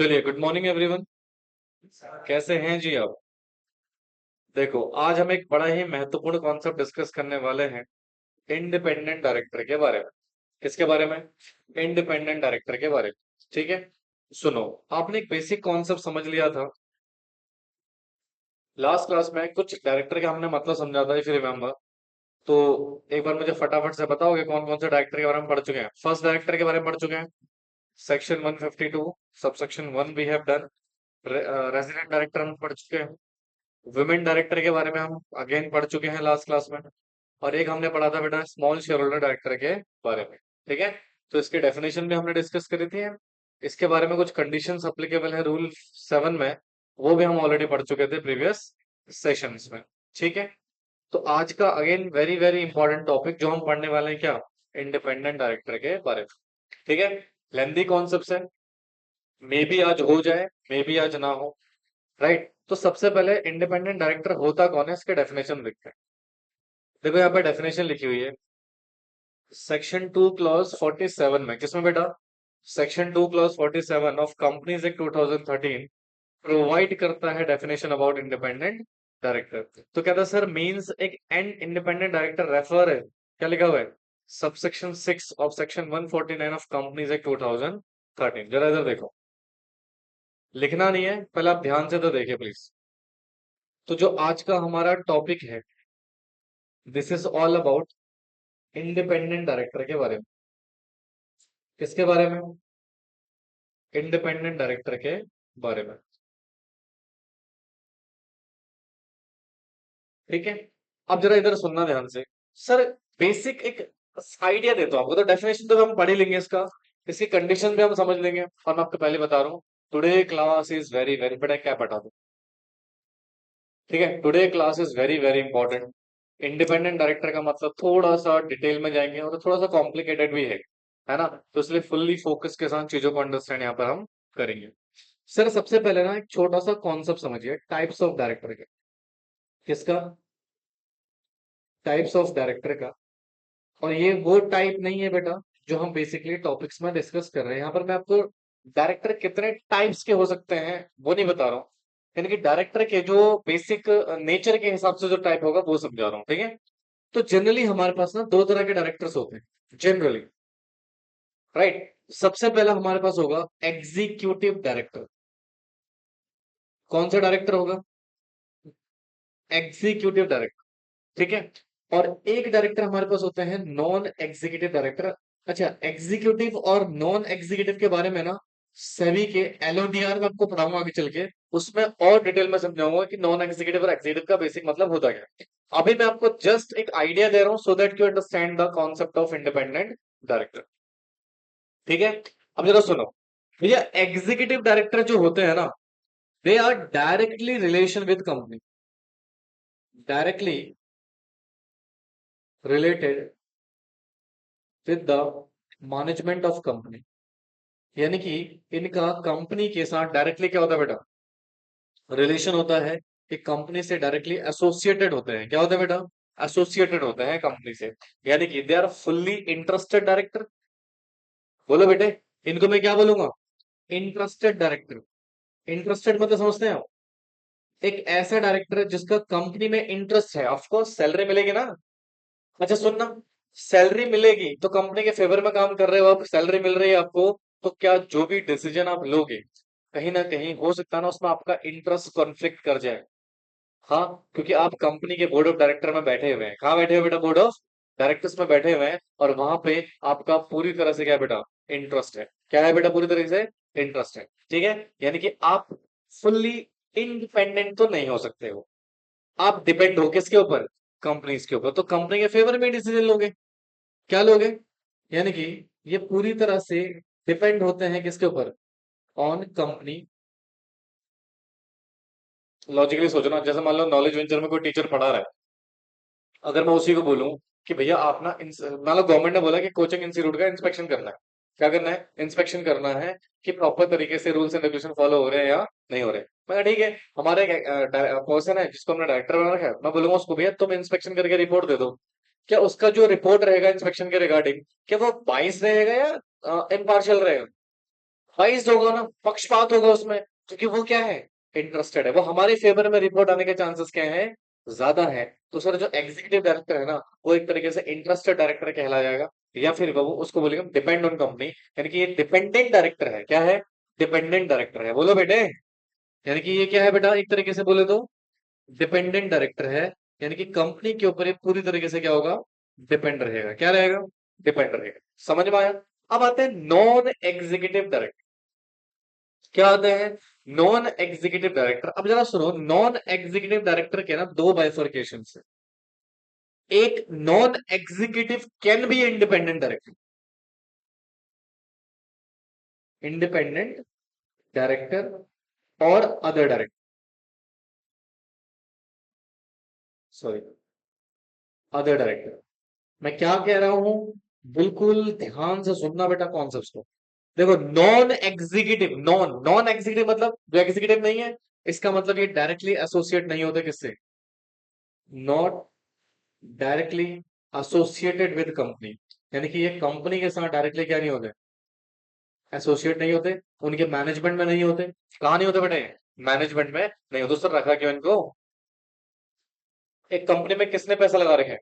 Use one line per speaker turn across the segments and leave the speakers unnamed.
चलिए, good morning everyone. कैसे हैं जी आप? देखो, आज हम एक बड़ा ही महत्वपूर्ण कॉन्सेप्ट डिस्कस करने वाले हैं, इंडिपेंडेंट डायरेक्टर के बारे में। किसके बारे में? इंडिपेंडेंट डायरेक्टर के बारे में। ठीक है, सुनो। आपने एक बेसिक कॉन्सेप्ट समझ लिया था लास्ट क्लास में, कुछ डायरेक्टर का हमने मतलब समझा था, इफ यू रिमेम्बर। तो एक बार मुझे फटाफट से बताओगे कौन कौन से डायरेक्टर के बारे में पढ़ चुके हैं? फर्स्ट डायरेक्टर के बारे में पढ़ चुके हैं, section 152 subsection 1 we have done. Resident director हम पढ़ चुके हैं। वुमेन डायरेक्टर के बारे में हम अगेन पढ़ चुके हैं लास्ट क्लास में। और एक हमने पढ़ा था बेटा स्मॉल शेयर होल्डर डायरेक्टर के बारे में। ठीक है, तो इसके डेफिनेशन भी हमने डिस्कस करी थी। इसके बारे में कुछ कंडीशंस अप्लीकेबल है रूल 7 में, वो भी हम ऑलरेडी पढ़ चुके थे प्रीवियस सेशंस में। ठीक है, तो आज का again very very important topic जो हम पढ़ने वाले हैं, क्या? इंडिपेंडेंट डायरेक्टर के बारे में। ठीक है, लेंदी कॉन्सेप्ट है, मे बी आज हो जाए, मे बी आज ना हो। राइट, तो सबसे पहले इंडिपेंडेंट डायरेक्टर होता कौन है, इसके डेफिनेशन देखते हैं। देखो यहाँ पे डेफिनेशन लिखी हुई है सेक्शन 2 क्लॉज 47 में। किसमें बेटा? Section 2 clause 47 of companies act 2013 provide करता है डेफिनेशन अबाउट इंडिपेंडेंट डायरेक्टर। तो कहता है सर मींस एक एंड इंडिपेंडेंट डायरेक्टर रेफर है, क्या लिखा हुआ है? Subsection 6 of section 149 of companies act 2013। जरा इधर देखो, लिखना नहीं है, पहले आप ध्यान से तो देखिए प्लीज। तो जो आज का हमारा टॉपिक है, this is all about independent director के बारे में। किसके बारे में? इंडिपेंडेंट डायरेक्टर के बारे में। ठीक है, अब जरा इधर सुनना ध्यान से। सर बेसिक एक आइडिया देता हूँ आपको, तो डेफिनेशन तो हम पढ़ ही लेंगे इसका, इसकी कंडीशन भी हम समझ लेंगे। और मैं आपको पहले बता रहा हूँ, today class is very very, बड़ा क्या पढ़ा दूं? ठीक है, today class is very very important. Independent director का मतलब थोड़ा सा डिटेल में जाएंगे और थोड़ा सा कॉम्प्लिकेटेड भी है ना? तो इसलिए फुल्ली फोकस के साथ चीजों को अंडरस्टैंड यहाँ पर हम करेंगे। सर सबसे पहले ना एक छोटा सा कॉन्सेप्ट समझिए, टाइप्स ऑफ डायरेक्टर के। किसका? टाइप्स ऑफ डायरेक्टर का। और ये वो टाइप नहीं है बेटा जो हम बेसिकली टॉपिक्स में डिस्कस कर रहे हैं। यहाँ पर मैं आपको डायरेक्टर कितने टाइप्स के हो सकते हैं वो नहीं बता रहा हूँ, यानी कि डायरेक्टर के जो बेसिक नेचर के हिसाब से जो टाइप होगा वो समझा रहा हूँ। ठीक है, तो जनरली हमारे पास ना दो तरह के डायरेक्टर्स होते हैं जनरली। राइट, सबसे पहला हमारे पास होगा एग्जीक्यूटिव डायरेक्टर। कौन सा डायरेक्टर होगा? Executive director. ठीक है, और एक डायरेक्टर हमारे पास होते हैं नॉन एग्जीक्यूटिव डायरेक्टर। अच्छा, एग्जीक्यूटिव और नॉन एग्जीक्यूटिव के बारे में ना सेबी के एलओडीआर में आपको पढ़ाऊंगा आगे चल के, उसमें और डिटेल में समझाऊंगा कि नॉन एग्जीक्यूटिव और एग्जीक्यूटिव का बेसिक मतलब होता क्या है। अभी मैं आपको जस्ट एक आइडिया दे रहा हूं so that you understand the concept of independent director. ठीक है, अब जरा सुनो भैया, एग्जीक्यूटिव डायरेक्टर जो होते हैं ना, they are directly relation with company, directly related with the management of company. यानी कि इनका कंपनी के साथ डायरेक्टली क्या होता है बेटा? रिलेशन होता है, कि कंपनी से डायरेक्टली एसोसिएटेड होते हैं। क्या होता है बेटा? एसोसिएटेड होते हैं कंपनी से, यानी कि they are fully interested director. बोलो बेटे, इनको मैं क्या बोलूंगा? Interested director. इंटरेस्टेड मतलब समझते हैं आप? एक ऐसा डायरेक्टर है जिसका कंपनी में इंटरेस्ट है। ऑफकोर्स सैलरी मिलेगी ना। अच्छा सुनना, सैलरी मिलेगी तो कंपनी के फेवर में काम कर रहे हो आप, सैलरी मिल रही है आपको, तो क्या जो भी डिसीजन आप लोगे, कहीं ना कहीं हो सकता है ना उसमें आपका इंटरेस्ट कॉन्फ्लिक्ट कर जाए। हाँ, क्योंकि आप कंपनी के बोर्ड ऑफ डायरेक्टर में बैठे हुए हैं। कहाँ बैठे हुए बेटा? बोर्ड ऑफ डायरेक्टर्स में बैठे हुए हैं, और वहां पे आपका पूरी तरह से क्या है बेटा? इंटरेस्ट है। क्या है बेटा? पूरी तरह से इंटरेस्ट है। ठीक है, यानी कि आप फुल्ली इंडिपेंडेंट तो नहीं हो सकते हो, आप डिपेंड हो किसके ऊपर? कंपनीज के ऊपर। तो कंपनी के फेवर में डिसीजन लोगे। क्या लोगे? यानी कि ये पूरी तरह से डिपेंड होते हैं किसके ऊपर? On company. लॉजिकली सोचना, जैसे मान लो नॉलेज वेंचर में कोई टीचर पढ़ा रहा है, अगर मैं उसी को बोलूं कि भैया आप ना मान लो गवर्नमेंट ने बोला कि कोचिंग इंस्टीट्यूट का इंस्पेक्शन करना है। क्या करना है? इंस्पेक्शन करना है कि प्रॉपर तरीके से रूल्स एंड रेगुलेशन फॉलो हो रहे हैं या नहीं हो रहे। मैं कहा, ठीक है, हमारे एक पर्सन है जिसको हमने डायरेक्टर बना रखा है, मैं बोलूंगा उसको भैया तुम इंस्पेक्शन करके रिपोर्ट दे दो। क्या उसका जो रिपोर्ट रहेगा इंस्पेक्शन के रिगार्डिंग, क्या वो बाइस रहेगा या इम्पार्शियल रहेगा? बाइस्ड होगा ना, पक्षपात होगा उसमें, क्योंकि वो क्या है, इंटरेस्टेड है, वो हमारे फेवर में रिपोर्ट आने के चांसेस क्या है, ज्यादा है। तो सर जो एग्जीक्यूटिव डायरेक्टर है ना, वो एक तरीके से इंटरेस्टेड डायरेक्टर कहलाएगा, या फिर वो उसको बोलेंगे डिपेंड ऑन कंपनी, यानी कि ये डिपेंडेंट डायरेक्टर है। क्या है, डिपेंडेंट डायरेक्टर है, बोलो बेटे। यानी कि ये क्या है बेटा, एक तरीके से बोले तो डिपेंडेंट डायरेक्टर है, यानी कि कंपनी के ऊपर ये पूरी तरीके से क्या होगा, डिपेंड रहेगा। क्या रहेगा, डिपेंड रहेगा। समझ में आया। अब आते हैं नॉन एग्जीक्यूटिव डायरेक्टर। क्या आते हैं, नॉन एग्जीक्यूटिव डायरेक्टर। अब जरा सुनो, नॉन एग्जीक्यूटिव डायरेक्टर के ना दो बाइफर्केशन है। एक, non executive can be independent director, independent director और other director, sorry, other director. मैं क्या कह रहा हूं, बिल्कुल ध्यान से सुनना बेटा कॉन्सेप्ट को। देखो, non executive, non non executive मतलब जो एग्जीक्यूटिव नहीं है, इसका मतलब ये डायरेक्टली एसोसिएट नहीं होते किससे, not directly associated with company, यानी कि ये कंपनी के साथ डायरेक्टली क्या नहीं होते, एसोसिएट नहीं होते, उनके मैनेजमेंट में नहीं होते। कहाँ नहीं होते बेटे, मैनेजमेंट में नहीं होते। सर रखा क्यों इनको, एक कंपनी में किसने पैसा लगा रखे हैं,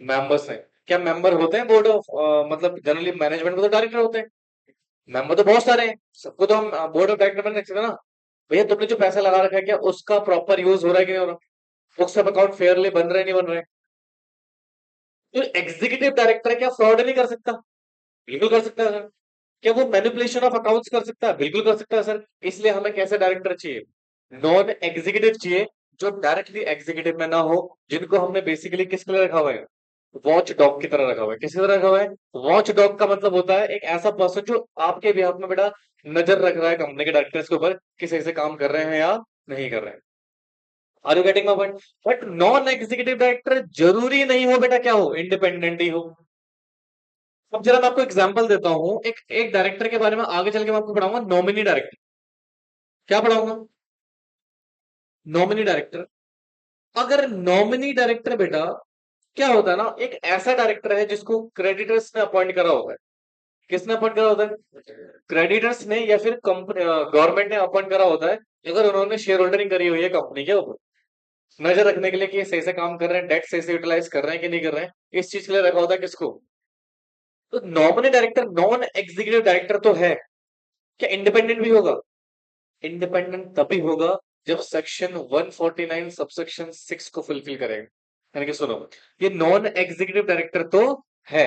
मेंबर्स ने। क्या मेंबर होते हैं बोर्ड ऑफ, मतलब जनरली मैनेजमेंट में तो डायरेक्टर होते हैं, मेंबर तो बहुत सारे हैं, सबको तो हम बोर्ड ऑफ डायरेक्टर में रख सकते हैं ना। भैया तुमने जो पैसा लगा रखा है, क्या उसका प्रॉपर यूज हो रहा है कि नहीं हो रहा, बुक्स ऑफ अकाउंट फेयरली बन रहे हैं नहीं बन रहे हैं। तो एग्जीक्यूटिव डायरेक्टर है, क्या फ्रॉड नहीं कर सकता, बिल्कुल कर सकता है सर। क्या वो मैनिपुलेशन ऑफ अकाउंट्स कर सकता है, बिल्कुल कर सकता है सर। इसलिए हमें कैसे डायरेक्टर चाहिए, नॉन एग्जीक्यूटिव चाहिए, जो डायरेक्टली एग्जीक्यूटिव में ना हो, जिनको हमने बेसिकली किसके लिए रखा हुआ है, वॉच डॉग की तरह रखा हुआ है। किसकी तरह रखा हुआ है, वॉच डॉग का मतलब होता है एक ऐसा पर्सन जो आपके भी हाथ में बेटा नजर रख रहा है कंपनी के डायरेक्टर्स के ऊपर कि सही से काम कर रहे हैं या नहीं कर रहे हैं। Are you getting my point. But non executive director जरूरी नहीं हो बेटा क्या हो, इंडिपेंडेंट ही हो। अब जरा मैं आपको एग्जांपल देता हूं, एक एक डायरेक्टर के बारे में आगे चल के मैं आपको पढ़ाऊंगा, नॉमिनी डायरेक्टर। क्या पढ़ाऊंगा, नॉमिनी डायरेक्टर। अगर नॉमिनी डायरेक्टर बेटा, क्या होता है ना, एक ऐसा डायरेक्टर है जिसको क्रेडिटर्स ने अपॉइंट करा होता है। किसने अपॉइंट करा होता है, क्रेडिटर्स ने, या फिर कंपनी गवर्नमेंट ने अपॉइंट करा होता है, अगर उन्होंने शेयर होल्डरिंग करी हुई है कंपनी के ऊपर, नजर रखने के लिए कि ये सही से काम कर रहे हैं, डेट सही से यूटिलाइज कर रहे हैं कि नहीं कर रहे हैं, इस चीज के लिए रखा होता है किसको, तो nominee director. Non executive director तो है, क्या इंडिपेंडेंट भी होगा, इंडिपेंडेंट तभी होगा जब सेक्शन 149 सबसेक्शन 6 को फुलफिल करेगा। यानी कि सुनो, ये नॉन एग्जीक्यूटिव डायरेक्टर तो है,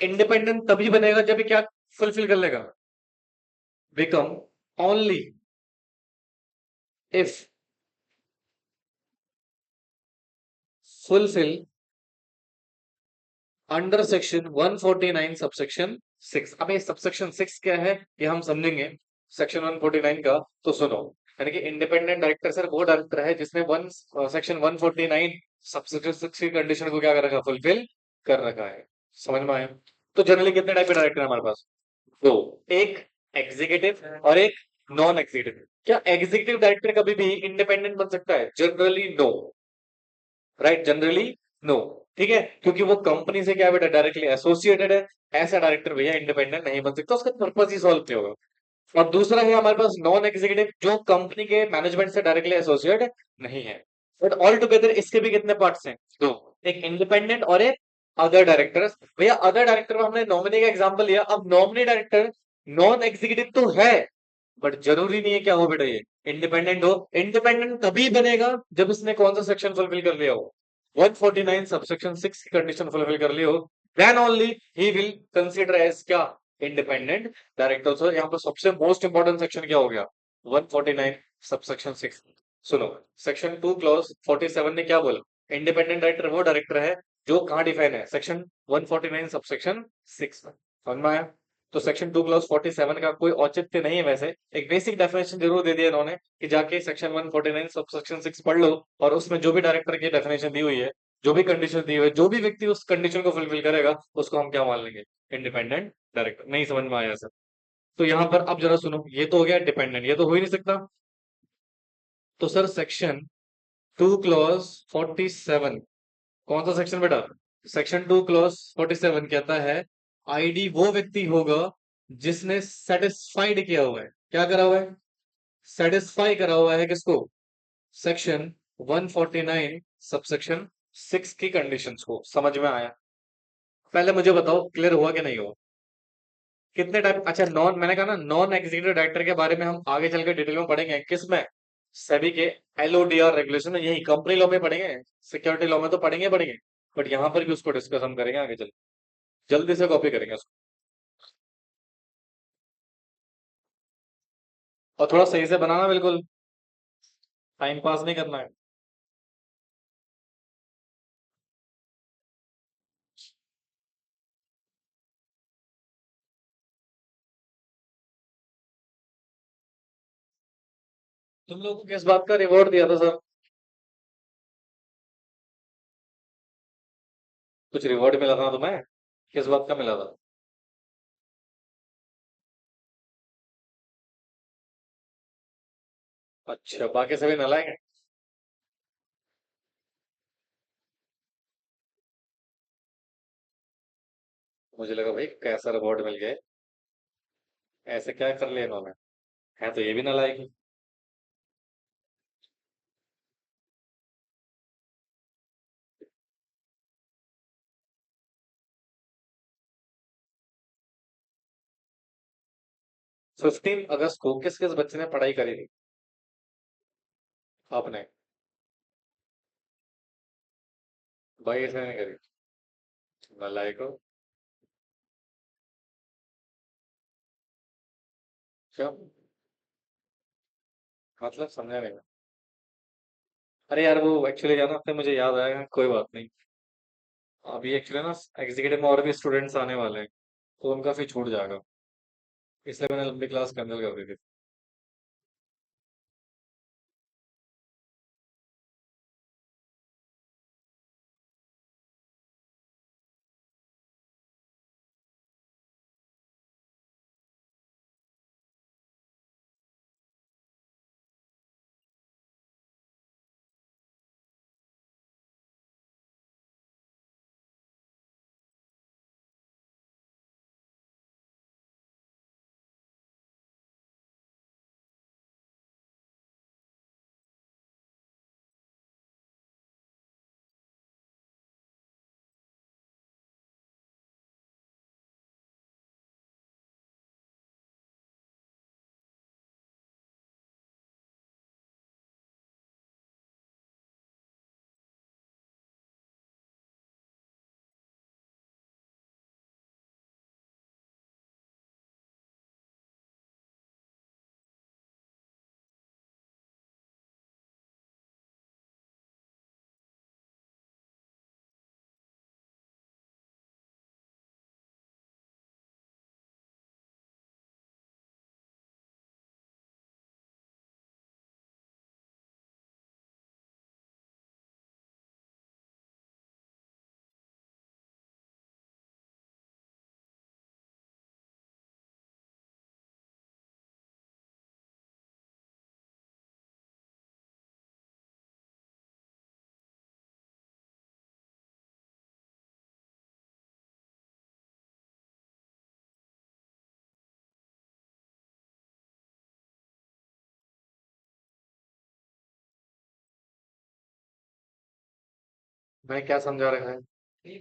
इंडिपेंडेंट तभी बनेगा जब ये क्या फुलफिल कर लेगा, become only if fulfil under section 149 subsection 6। अब ये सबसेक्शन 6 क्या है, ये हम समझेंगे सेक्शन 149 का। तो सुनो, यानी कि इंडिपेंडेंट डायरेक्टर सर वो डायरेक्टर है जिसने वन सेक्शन 149 सबसेक्शन 6 की कंडीशन को क्या कर रखा, फुलफिल कर रखा है। समझ में आया। तो जनरली कितने टाइप के डायरेक्टर है हमारे पास, दो, एक एग्जीक्यूटिव और एक नॉन एग्जीक्यूटिव। क्या एग्जीक्यूटिव डायरेक्टर कभी भी इंडिपेंडेंट बन सकता है, generally no, right, generally no. ठीक है, क्योंकि वो कंपनी से क्या बेटा डायरेक्टली एसोसिएटेड है। ऐसा डायरेक्टर भैया इंडिपेंडेंट नहीं बन सकता, उसका पर्पज ही सॉल्व नहीं होगा। और दूसरा है हमारे पास नॉन एग्जीक्यूटिव, जो कंपनी के मैनेजमेंट से डायरेक्टली एसोसिएट नहीं है। बट ऑल टुगेदर इसके भी कितने पार्ट्स हैं, दो, एक इंडिपेंडेंट और एक अदर डायरेक्टर। भैया अदर डायरेक्टर में हमने नॉमिनी का एग्जांपल लिया, अब नॉमिनी डायरेक्टर नॉन एग्जीक्यूटिव तो है, बट जरूरी नहीं है क्या हो बेटा ये इंडिपेंडेंट हो। इंडिपेंडेंट तभी बनेगा जब इसने कौन सा सेक्शन फुलफिल कर लिया हो, 149 सबसेक्शन 6 की कंडीशन फुलफिल कर ली हो, then only he will consider as क्या, इंडिपेंडेंट डायरेक्टर। सो यहाँ पर सबसे मोस्ट इंपॉर्टेंट सेक्शन क्या हो गया, 149 सबसेक्शन 6। सुनो, सेक्शन 2 क्लॉज 47 ने क्या बोला, इंडिपेंडेंट डायरेक्टर वो डायरेक्टर है जो कहाँ डिफाइन है, सेक्शन 149 सबसेक्शन 6 में। समझ में आया। तो सेक्शन 2 क्लॉज 47 का कोई औचित्य नहीं है, वैसे एक बेसिक डेफिनेशन जरूर दे दिया इन्होंने कि जाके सेक्शन 149 सबसेक्शन 6 पढ़ लो, और उसमें जो भी डायरेक्टर की डेफिनेशन दी हुई है, जो भी कंडीशन दी हुई है, जो भी व्यक्ति उस कंडीशन को फुलफिल करेगा, उसको हम क्या मान लेंगे, इंडिपेंडेंट डायरेक्टर। नहीं समझ में आया सर। तो यहाँ पर अब जरा सुनो, ये तो हो गया डिपेंडेंट, ये तो हो ही नहीं सकता। तो सर सेक्शन 2 क्लॉज 47, कौन सा सेक्शन बेटा, सेक्शन 2 क्लॉज 47 कहता है आईडी वो व्यक्ति होगा जिसने सेटिस्फाइड किया हुआ है, क्या करा हुआ है, सेटिस्फाई करा हुआ है किसको, सेक्शन 149 सबसेक्शन 6 की कंडीशंस को। समझ में आया? पहले मुझे बताओ क्लियर हुआ कि नहीं हुआ? कितने टाइप, अच्छा नॉन, मैंने कहा ना नॉन एग्जीक्यूटिव डायरेक्टर के बारे में हम आगे चल के डिटेल में पढ़ेंगे, किस में, सेबी के एलओडीआर रेगुलेशन में, यही कंपनी लॉ में पढ़ेंगे, सिक्योरिटी लॉ में तो पढ़ेंगे पढ़ेंगे, बट यहाँ पर भी उसको डिस्कस हम करेंगे आगे चल, जल्दी से कॉपी करेंगे उसको, और थोड़ा सही से बनाना, बिल्कुल टाइम पास नहीं करना है। तुम लोगों को किस बात का रिवॉर्ड दिया था सर? कुछ रिवॉर्ड मिला था तुम्हें? किस बात का मिला था? अच्छा, बाकी सभी नालायक हैं? मुझे लगा भाई कैसा रिवॉर्ड मिल गया है, ऐसे क्या कर लिया इन्होंने, है तो ये भी नालायक ही। 15 अगस्त को किस किस बच्चे ने पढ़ाई करी थी? आपने? भाई इसने नहीं करी? नालायक हो। क्यों? मतलब समझा नहीं मैं। अरे यार वो एक्चुअली क्या ना, फिर मुझे याद आया, कोई बात नहीं। अभी एक्चुअली ना एग्जीक्यूटिव में और भी स्टूडेंट्स आने वाले हैं, तो उनका फिर छूट जाएगा, इसलिए मैंने लंबी क्लास कैंसिल कर दी थी। मैं क्या समझा रखा है?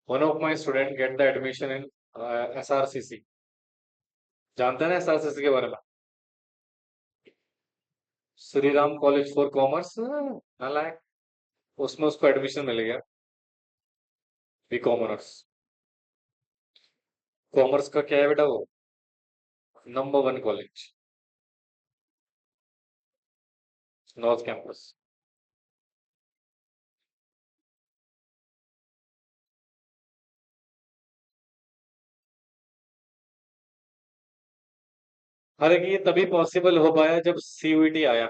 One of my student get the admission in SRCC, जानते हैं ना एसआरसीसी के बारे में? Shri Ram college for commerce, नालायक, उसमें उसको एडमिशन मिल गया, बी कॉमर्स। कॉमर्स का क्या है बेटा वो, नंबर 1 कॉलेज, नॉर्थ कैंपस। हालांकि ये तभी पॉसिबल हो पाया जब सीयूईटी आया,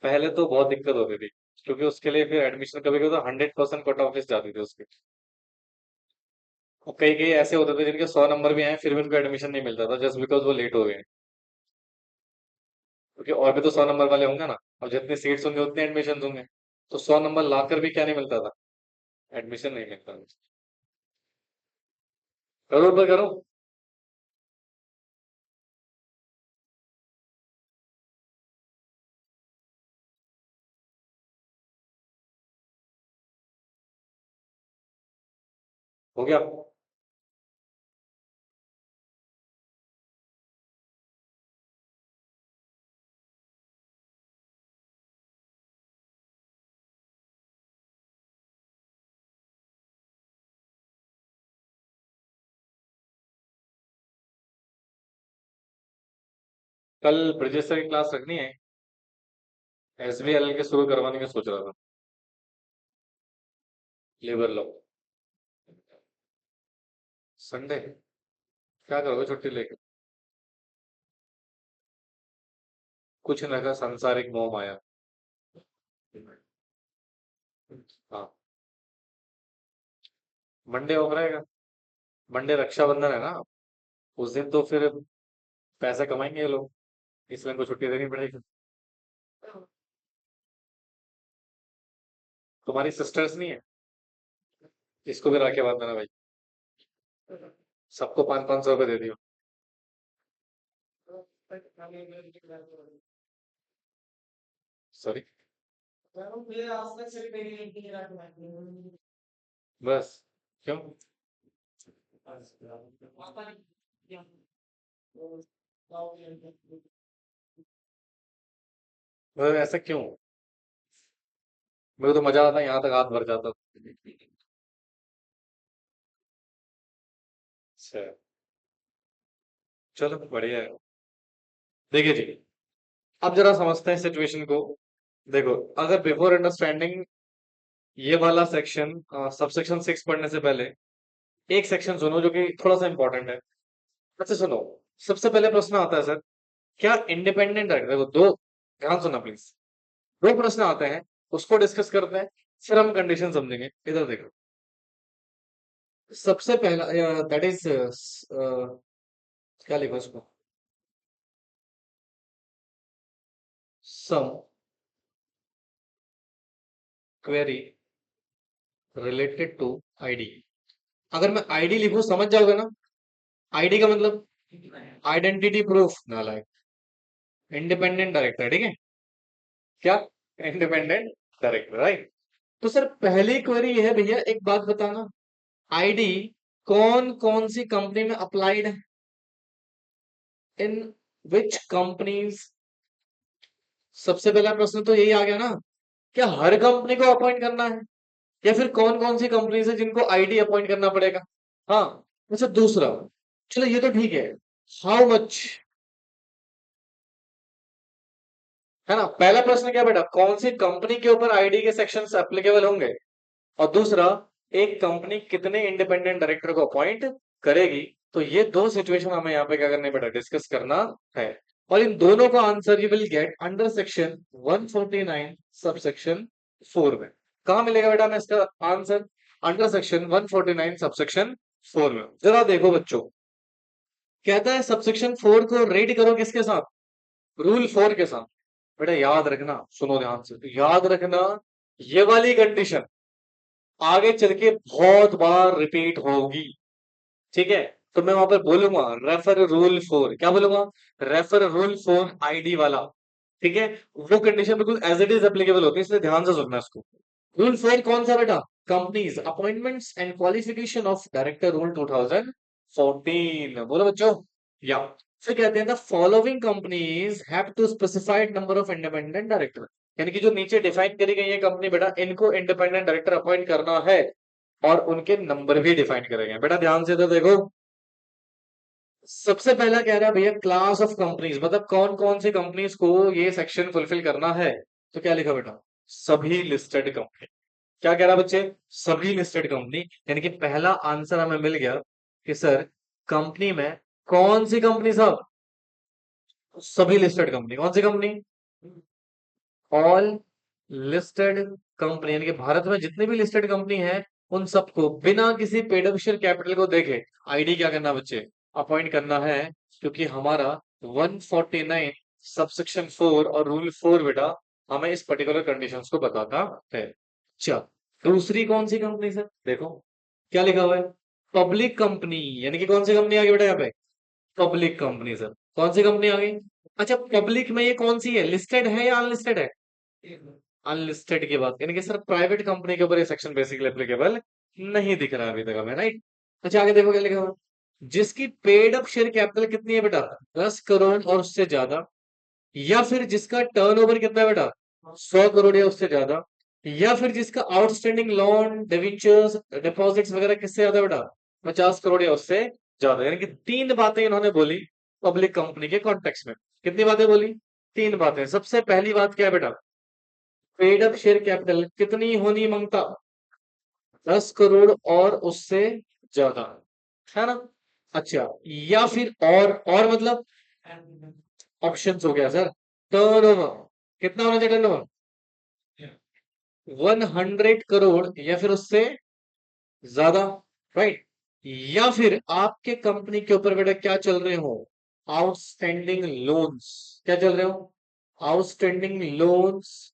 पहले तो बहुत दिक्कत होती थी, क्योंकि उसके लिए फिर एडमिशन कभी कभी तो 100% कट ऑफ जाती थी उसकी, और कई कई ऐसे होते थे जिनके 100 नंबर भी आए फिर भी उनको एडमिशन नहीं मिलता था, जस्ट बिकॉज वो लेट हो गए, क्योंकि और भी तो 100 नंबर वाले होंगे ना, और जितनी सीट्स होंगे उतने एडमिशन होंगे, तो 100 नंबर लाकर भी क्या नहीं मिलता था, एडमिशन नहीं मिलता। करो पर करो। हो गया। कल ब्रिजेश सर की क्लास रखनी है। एसबीएल के शुरू करवाने का सोच रहा था। Labour law. संडे क्या करोगे छुट्टी लेके? कुछ न का सांसारिक मोह माया। हाँ। मंडे ऑफ रहेगा। मंडे रक्षाबंधन है ना। उस दिन तो फिर पैसे कमाएंगे ये लोग, इसलिए इनको छुट्टी देनी पड़ेगी। तुम्हारी सिस्टर्स नहीं है? इसको भी राखी बांध देना भाई। सबको 500-500 रुपए दे दियो। सॉरी। बस। क्यों? मतलब ऐसा क्यों? मेरे को तो मजा आता है, यहाँ तक हाथ भर जाता। अच्छा। चलो बढ़िया है। देखिए जी, अब जरा समझते हैं सिचुएशन को। देखो, अगर बिफोर अंडरस्टैंडिंग ये वाला सेक्शन, सबसेक्शन 6 पढ़ने से पहले एक सेक्शन सुनो जो कि थोड़ा सा इंपॉर्टेंट है। अच्छा सुनो, सबसे पहले प्रश्न आता है सर, क्या इंडिपेंडेंट डायरेक्टर, देखो दो, ध्यान सुनना प्लीज। दो प्रश्न आते हैं, उसको डिस्कस करते हैं, फिर हम कंडीशन समझेंगे। इधर देखो, सबसे पहला दैट इज क्या लिखो इसको, सम क्वेरी रिलेटेड टू आईडी। अगर मैं आईडी लिखूं समझ जाओगे ना? आईडी का मतलब आइडेंटिटी प्रूफ ना, लाइक इंडिपेंडेंट डायरेक्टर, ठीक है? क्या? Independent director, right. तो सर पहली क्वेरी है भैया, एक बात बताना, आईडी कौन कौन सी कंपनी में अप्लाइड है, इन विच कंपनीज? सबसे पहला प्रश्न तो यही आ गया ना, क्या हर कंपनी को अपॉइंट करना है, या फिर कौन कौन सी कंपनीज है जिनको आईडी अपॉइंट करना पड़ेगा? हाँ। अच्छा दूसरा, चलो ये तो ठीक है, हाउ मच, है ना? पहला प्रश्न क्या बेटा, कौन सी कंपनी के ऊपर आईडी के सेक्शंस एप्लीकेबल होंगे, और दूसरा, एक कंपनी कितने इंडिपेंडेंट डायरेक्टर को अपॉइंट करेगी। तो ये दो सिचुएशन हमें यहाँ पे क्या करने बेटा, डिस्कस करना है। और इन दोनों का answer you will get under section 149 sub section 4 में। कहा मिलेगा बेटा मैं इसका answer? Under section 149 sub section 4 में। जरा देखो बच्चों, कहता है सबसेक्शन 4 को रेड करो किसके साथ? रूल 4 के साथ। बेटा याद रखना, सुनो ध्यान से, तो याद रखना, ये वाली कंडीशन आगे चल के बहुत बार रिपीट होगी, ठीक है? तो मैं वहां पर बोलूंगा रेफर रूल 4, क्या बोलूंगा? रेफर रूल 4 आईडी वाला, ठीक है? वो कंडीशन बिल्कुल एज इट इज एप्लीकेबल होती है, इसलिए ध्यान से सुनना इसको। रूल 4 कौन सा बेटा? Companies appointments and qualification of director rule 2014, बोलो बच्चों। या फिर कहते हैं the following companies have to specified number of independent director, यानी कि जो नीचे डिफाइन करी गई है कंपनी बेटा, इनको इंडिपेंडेंट डायरेक्टर अपॉइंट करना है, और उनके नंबर भी डिफाइन करेंगे। बेटा ध्यान से तो देखो, सबसे पहला कह रहा है भैया क्लास ऑफ कंपनीज, मतलब कौन कौन सी कंपनीज को ये सेक्शन फुलफिल करना है। तो क्या लिखा बेटा? सभी लिस्टेड कंपनी। क्या कह रहा बच्चे? सभी लिस्टेड कंपनी, यानी कि पहला आंसर हमें मिल गया कि सर कंपनी में कौन सी कंपनी साहब? सभी लिस्टेड कंपनी। कौन सी कंपनी? ऑल लिस्टेड कंपनी, यानी कि भारत में जितनी भी लिस्टेड कंपनी है, उन सबको बिना किसी पेड ऑफिशियल कैपिटल को देखे आईडी क्या करना बच्चे? अपॉइंट करना है, क्योंकि हमारा 149 सबसेक्शन 4 और रूल 4 बेटा हमें इस पर्टिकुलर कंडीशंस को बताता है। अच्छा, दूसरी कौन सी कंपनी सर? देखो क्या लिखा हुआ है, पब्लिक कंपनी, यानी कि कौन सी कंपनी आ गई बेटा यहाँ पे? Public company sir. कौन सी कंपनी आ गई? अच्छा, पब्लिक में ये कौन सी है, लिस्टेड है या अनलिस्टेड है? अनलिस्टेड की बात, यानी कि सर प्राइवेट कंपनी के ऊपर ये सेक्शन बेसिकली एप्लीकेबल नहीं दिख रहा है अभी तक हमें, राइट? अच्छा आगे देखो क्या लिखा हुआ है। जिसकी पेड अप शेयर कैपिटल कितनी है बेटा? 10 करोड़ और उससे ज्यादा, या फिर जिसका टर्नओवर कितना है बेटा? 100 करोड़ या उससे ज्यादा, या फिर जिसका आउटस्टैंडिंग लोन डिवेंचर्स डिपॉजिट्स वगैरह किससे ज्यादा बेटा? 50 करोड़ या उससे ज्यादा। यानी कि तीन बातें इन्होंने बोली पब्लिक कंपनी के कॉन्टेक्स्ट में। कितनी बातें बोली? तीन बातें। सबसे पहली बात क्या है बेटा? पेड अप शेयर कैपिटल कितनी होनी मांगता? 10 करोड़ और उससे ज्यादा, है ना? अच्छा, या फिर और मतलब ऑप्शंस हो गया सर। टर्नओवर कितना होना चाहिए? टर्नओवर 100 करोड़ या फिर उससे ज्यादा, राइट? या फिर आपके कंपनी के ऊपर बेटा क्या चल रहे हो? Outstanding loans. क्या चल रहे हो? Outstanding loans,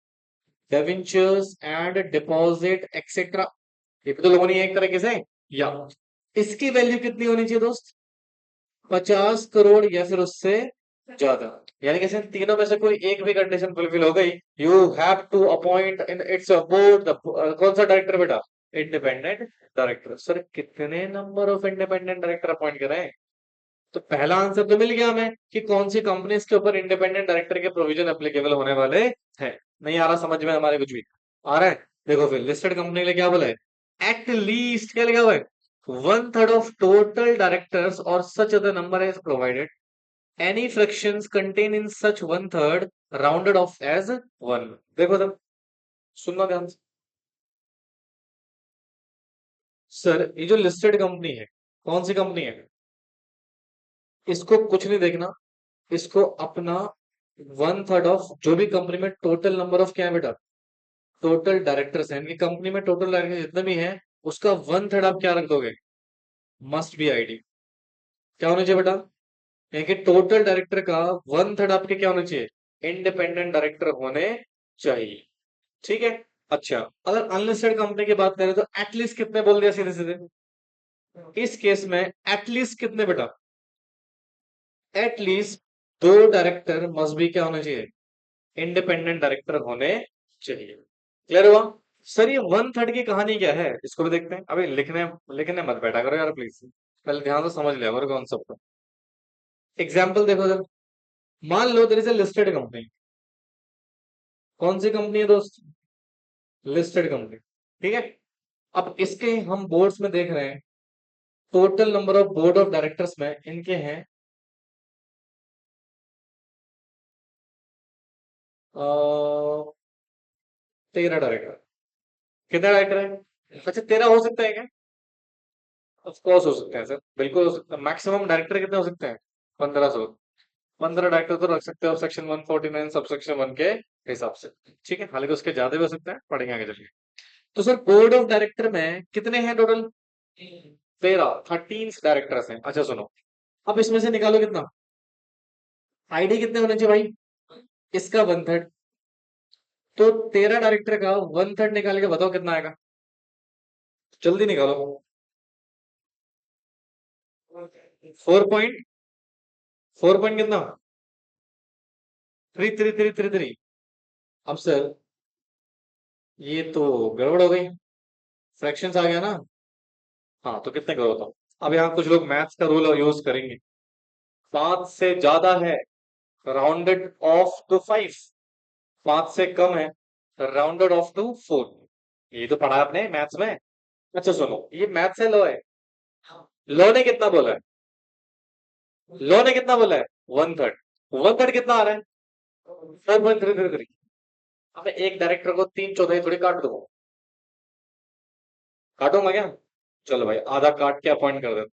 debentures and deposit etcetera. ये भी तो लोगों ने एक तरीके से, या इसकी वैल्यू कितनी होनी चाहिए दोस्त? 50 करोड़ या फिर उससे ज्यादा। यानी कि इन तीनों में से कोई एक भी कंडीशन फुलफिल हो गई, you have to appoint in its board the कौन सा डायरेक्टर बेटा? Independent director. सर कितने number of independent director appoint करें? तो पहला आंसर तो मिल गया हमें कि कौन सी कंपनी के ऊपर इंडिपेंडेंट डायरेक्टर के प्रोविजन एप्लीकेबल होने वाले हैं। नहीं आ रहा समझ में हमारे कुछ भी? आ रहा है? देखो फिर लिस्टेड कंपनी के लिए क्या बोला है? एट लीस्ट क्या लिखा हुआ है? 1/3 ऑफ टोटल डायरेक्टर्स और such other number is provided, any fractions contain in such 1/3 rounded off as 1। देखो तब, सुनना ध्यान से। सर ये जो लिस्टेड कंपनी है, कौन सी कंपनी है? इसको कुछ नहीं देखना, इसको अपना 1/3 ऑफ जो भी कंपनी में टोटल नंबर ऑफ क्या है बेटा? टोटल डायरेक्टर्स हैं, इनकी कंपनी में टोटल डायरेक्टर जितने भी हैं उसका 1/3 आप क्या रख दोगे? Must be ID. क्या होना चाहिए बेटा? यानी कि टोटल डायरेक्टर का 1/3 आपके क्या होना चाहिए? इंडिपेंडेंट डायरेक्टर होने चाहिए। ठीक है। अच्छा, अगर अनलिस्टेड कंपनी की बात करें तो एटलीस्ट कितने बोल दिया सीधे सीधे? इस केस में एटलीस्ट कितने बेटा? एटलीस्ट दो डायरेक्टर मस्ट बी क्या होना चाहिए? इंडिपेंडेंट डायरेक्टर होने चाहिए। क्लियर हुआ? सर ये 1/3 की कहानी क्या है, इसको भी देखते हैं। अभी लिखने लिखने मत बैठा करो यार प्लीज, पहले ध्यान से समझ लिया करो कॉन्सेप्ट को। एग्जाम्पल देखो जरा। मान लो there is a listed company. कौन सी कंपनी है दोस्त? Listed company. ठीक है। अब इसके हम बोर्ड्स में देख रहे हैं, total number of board of directors में इनके हैं 13 डायरेक्टर। कितने डायरेक्टर है? अच्छा 13 हो सकता है क्या? ऑफ कोर्स हो सकते हैं सर, बिल्कुल हो सकता है। मैक्सिमम डायरेक्टर कितने हो सकते हैं? 1500। 15 डायरेक्टर तो रख सकते हो सेक्शन 149 सब सेक्शन 1 के हिसाब से। ठीक है, हालांकि उसके ज्यादा भी हो सकते हैं, पढ़ेंगे आगे चलिए। तो सर बोर्ड ऑफ डायरेक्टर में कितने हैं टोटल? 13 डायरेक्टर्स हैं। अच्छा सुनो, अब इसमें से निकालो कितना आईडी कितने होने चाहिए भाई? इसका 1/3। तो 13 डायरेक्टर का 1/3 निकाल के बताओ कितना आएगा? जल्दी निकालो। 4 पॉइंट कितना? 333333। अब सर ये तो गड़बड़ हो गई, फ्रैक्शंस आ गया ना। हाँ तो कितने करो तो? अब यहाँ कुछ लोग मैथ्स का रूल यूज करेंगे। 5 से ज्यादा है राउंडेड ऑफ टू 5, 5 से कम है राउंडेड ऑफ टू 4। ये तो पढ़ा आपने मैथ्स में। अच्छा सुनो, ये मैथ्स है लॉ है? लॉ ने कितना बोला है? लॉ ने कितना बोला है? 1/3। 1/3 कितना आ रहा है? 4.333। अब मैं एक डायरेक्टर को 3/4 थोड़ी काट दूंगा, काटूंगा क्या? चलो भाई आधा काट के अपॉइंट कर दो।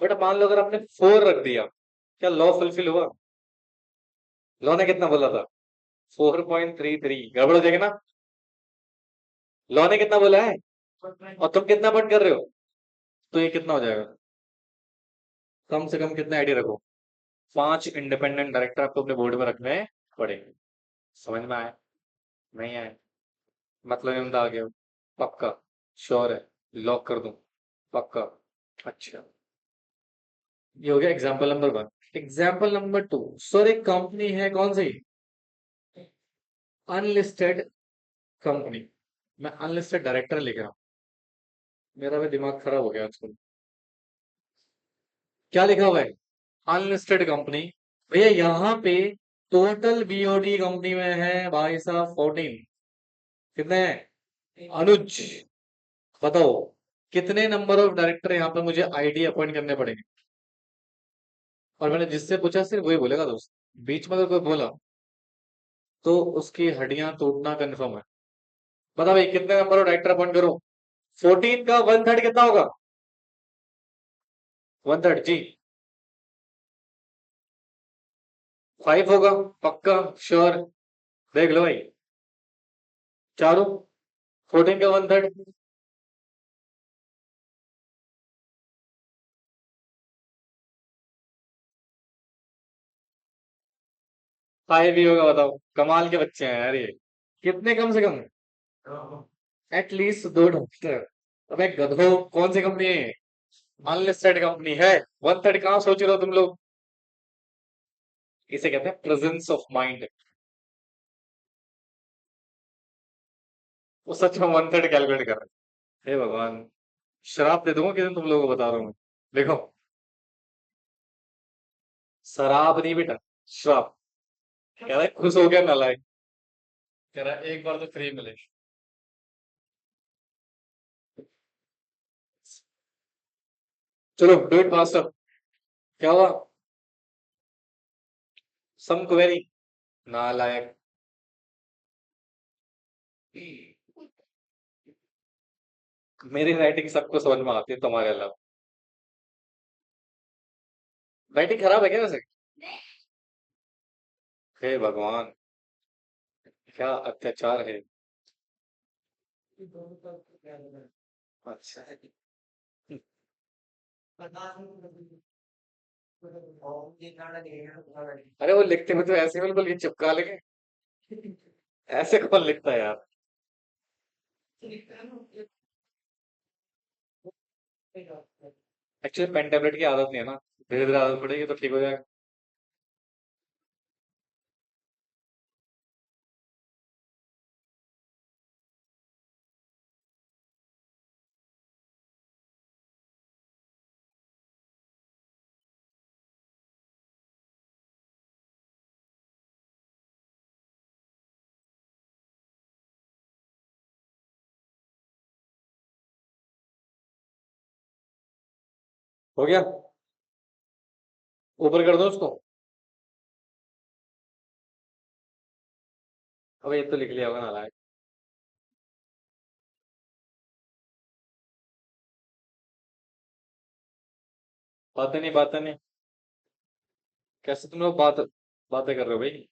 बट मान लो अगर आपने 4 रख दिया, क्या लॉ फुलफिल हुआ? लॉ ने कितना बोला था? 4.33। गड़बड़ हो जाएगा ना? लॉ ने कितना बोला है और तुम कितना पॉइंट कर रहे हो? तो ये कितना हो जाएगा? कम से कम कितना आईडी रखो? 5 इंडिपेंडेंट डायरेक्टर आपको अपने बोर्ड में रखने पड़ेंगे। समझ में आए? नहीं आए? मतलब ये आ गया। पक्का? श्योर है? लॉक कर दूं? पक्का? अच्छा, ये हो गया example number one. Example number two, sir एक कंपनी है, कौन सी? Unlisted company. मैं अनलिस्टेड डायरेक्टर लिख रहा हूँ। मेरा भी दिमाग खराब हो गया आजकल। क्या लिखा हुआ है? Unlisted company. भैया यहाँ पे टोटल बीओडी कंपनी में है भाई साहब 14। कितने हैं? अनुज, बताओ कितने नंबर ऑफ डायरेक्टर यहाँ पे मुझे आईडी अपॉइंट करने पड़ेंगे? और मैंने जिससे पूछा सिर्फ वही बोलेगा दोस्त। बीच में अगर कोई बोला तो उसकी हड्डियां टूटना कंफर्म है। बता भाई कितने नंबर ऑफ डायरेक्टर अपॉइंट करो? 14 का वन थर्ड कितना होगा? वन थर्ड जी? 5 होगा? पक्का? श्योर? देख लो भाई। चारों? 14 का वन थर्ड? 5 ही होगा, बताओ। कमाल के बच्चे हैं यार ये। कितने कम से कम? एटलीस्ट दो डॉक्टर। अबे गधो, कौन सी कंपनी है ये? अनलिस्टेड कंपनी है। वन थर्ड कहाँ सोच रहे हो तुम लोग? इसे कहते हैं प्रेजेंस ऑफ माइंड। वो सच में वन थर्ड कैलकुलेट कर रहे हैं। हे भगवान, शराब दे दूंगा किसी दिन तुम लोगों को, बता रहा हूँ मैं। देखो, शराब नहीं बेटा, श्राप। कह रहा है खुश हो गया नालायक। कह रहा है एक बार तो फ्री मिले। चलो डू इट फास्टर। क्या हुआ? सम क्वेरी? नालायक। मेरी राइटिंग सबको समझ में आती है तुम्हारे अलावा। राइटिंग खराब है क्या वैसे? हे भगवान, क्या अत्याचार है। अच्छा। अरे वो लिखते हुए तो ऐसे बिल्कुल ये चिपका लेंगे। ऐसे कौन लिखता है यार? एक्चुअली पेन टेबलेट की आदत नहीं है ना। धीरे धीरे आदत पड़ेगी तो ठीक हो जाएगा। हो गया? ऊपर कर दो उसको। अब ये तो लिख लिया होगा नालायक। बातें नहीं, बातें नहीं। कैसे तुम लोग बातें कर रहे हो भाई?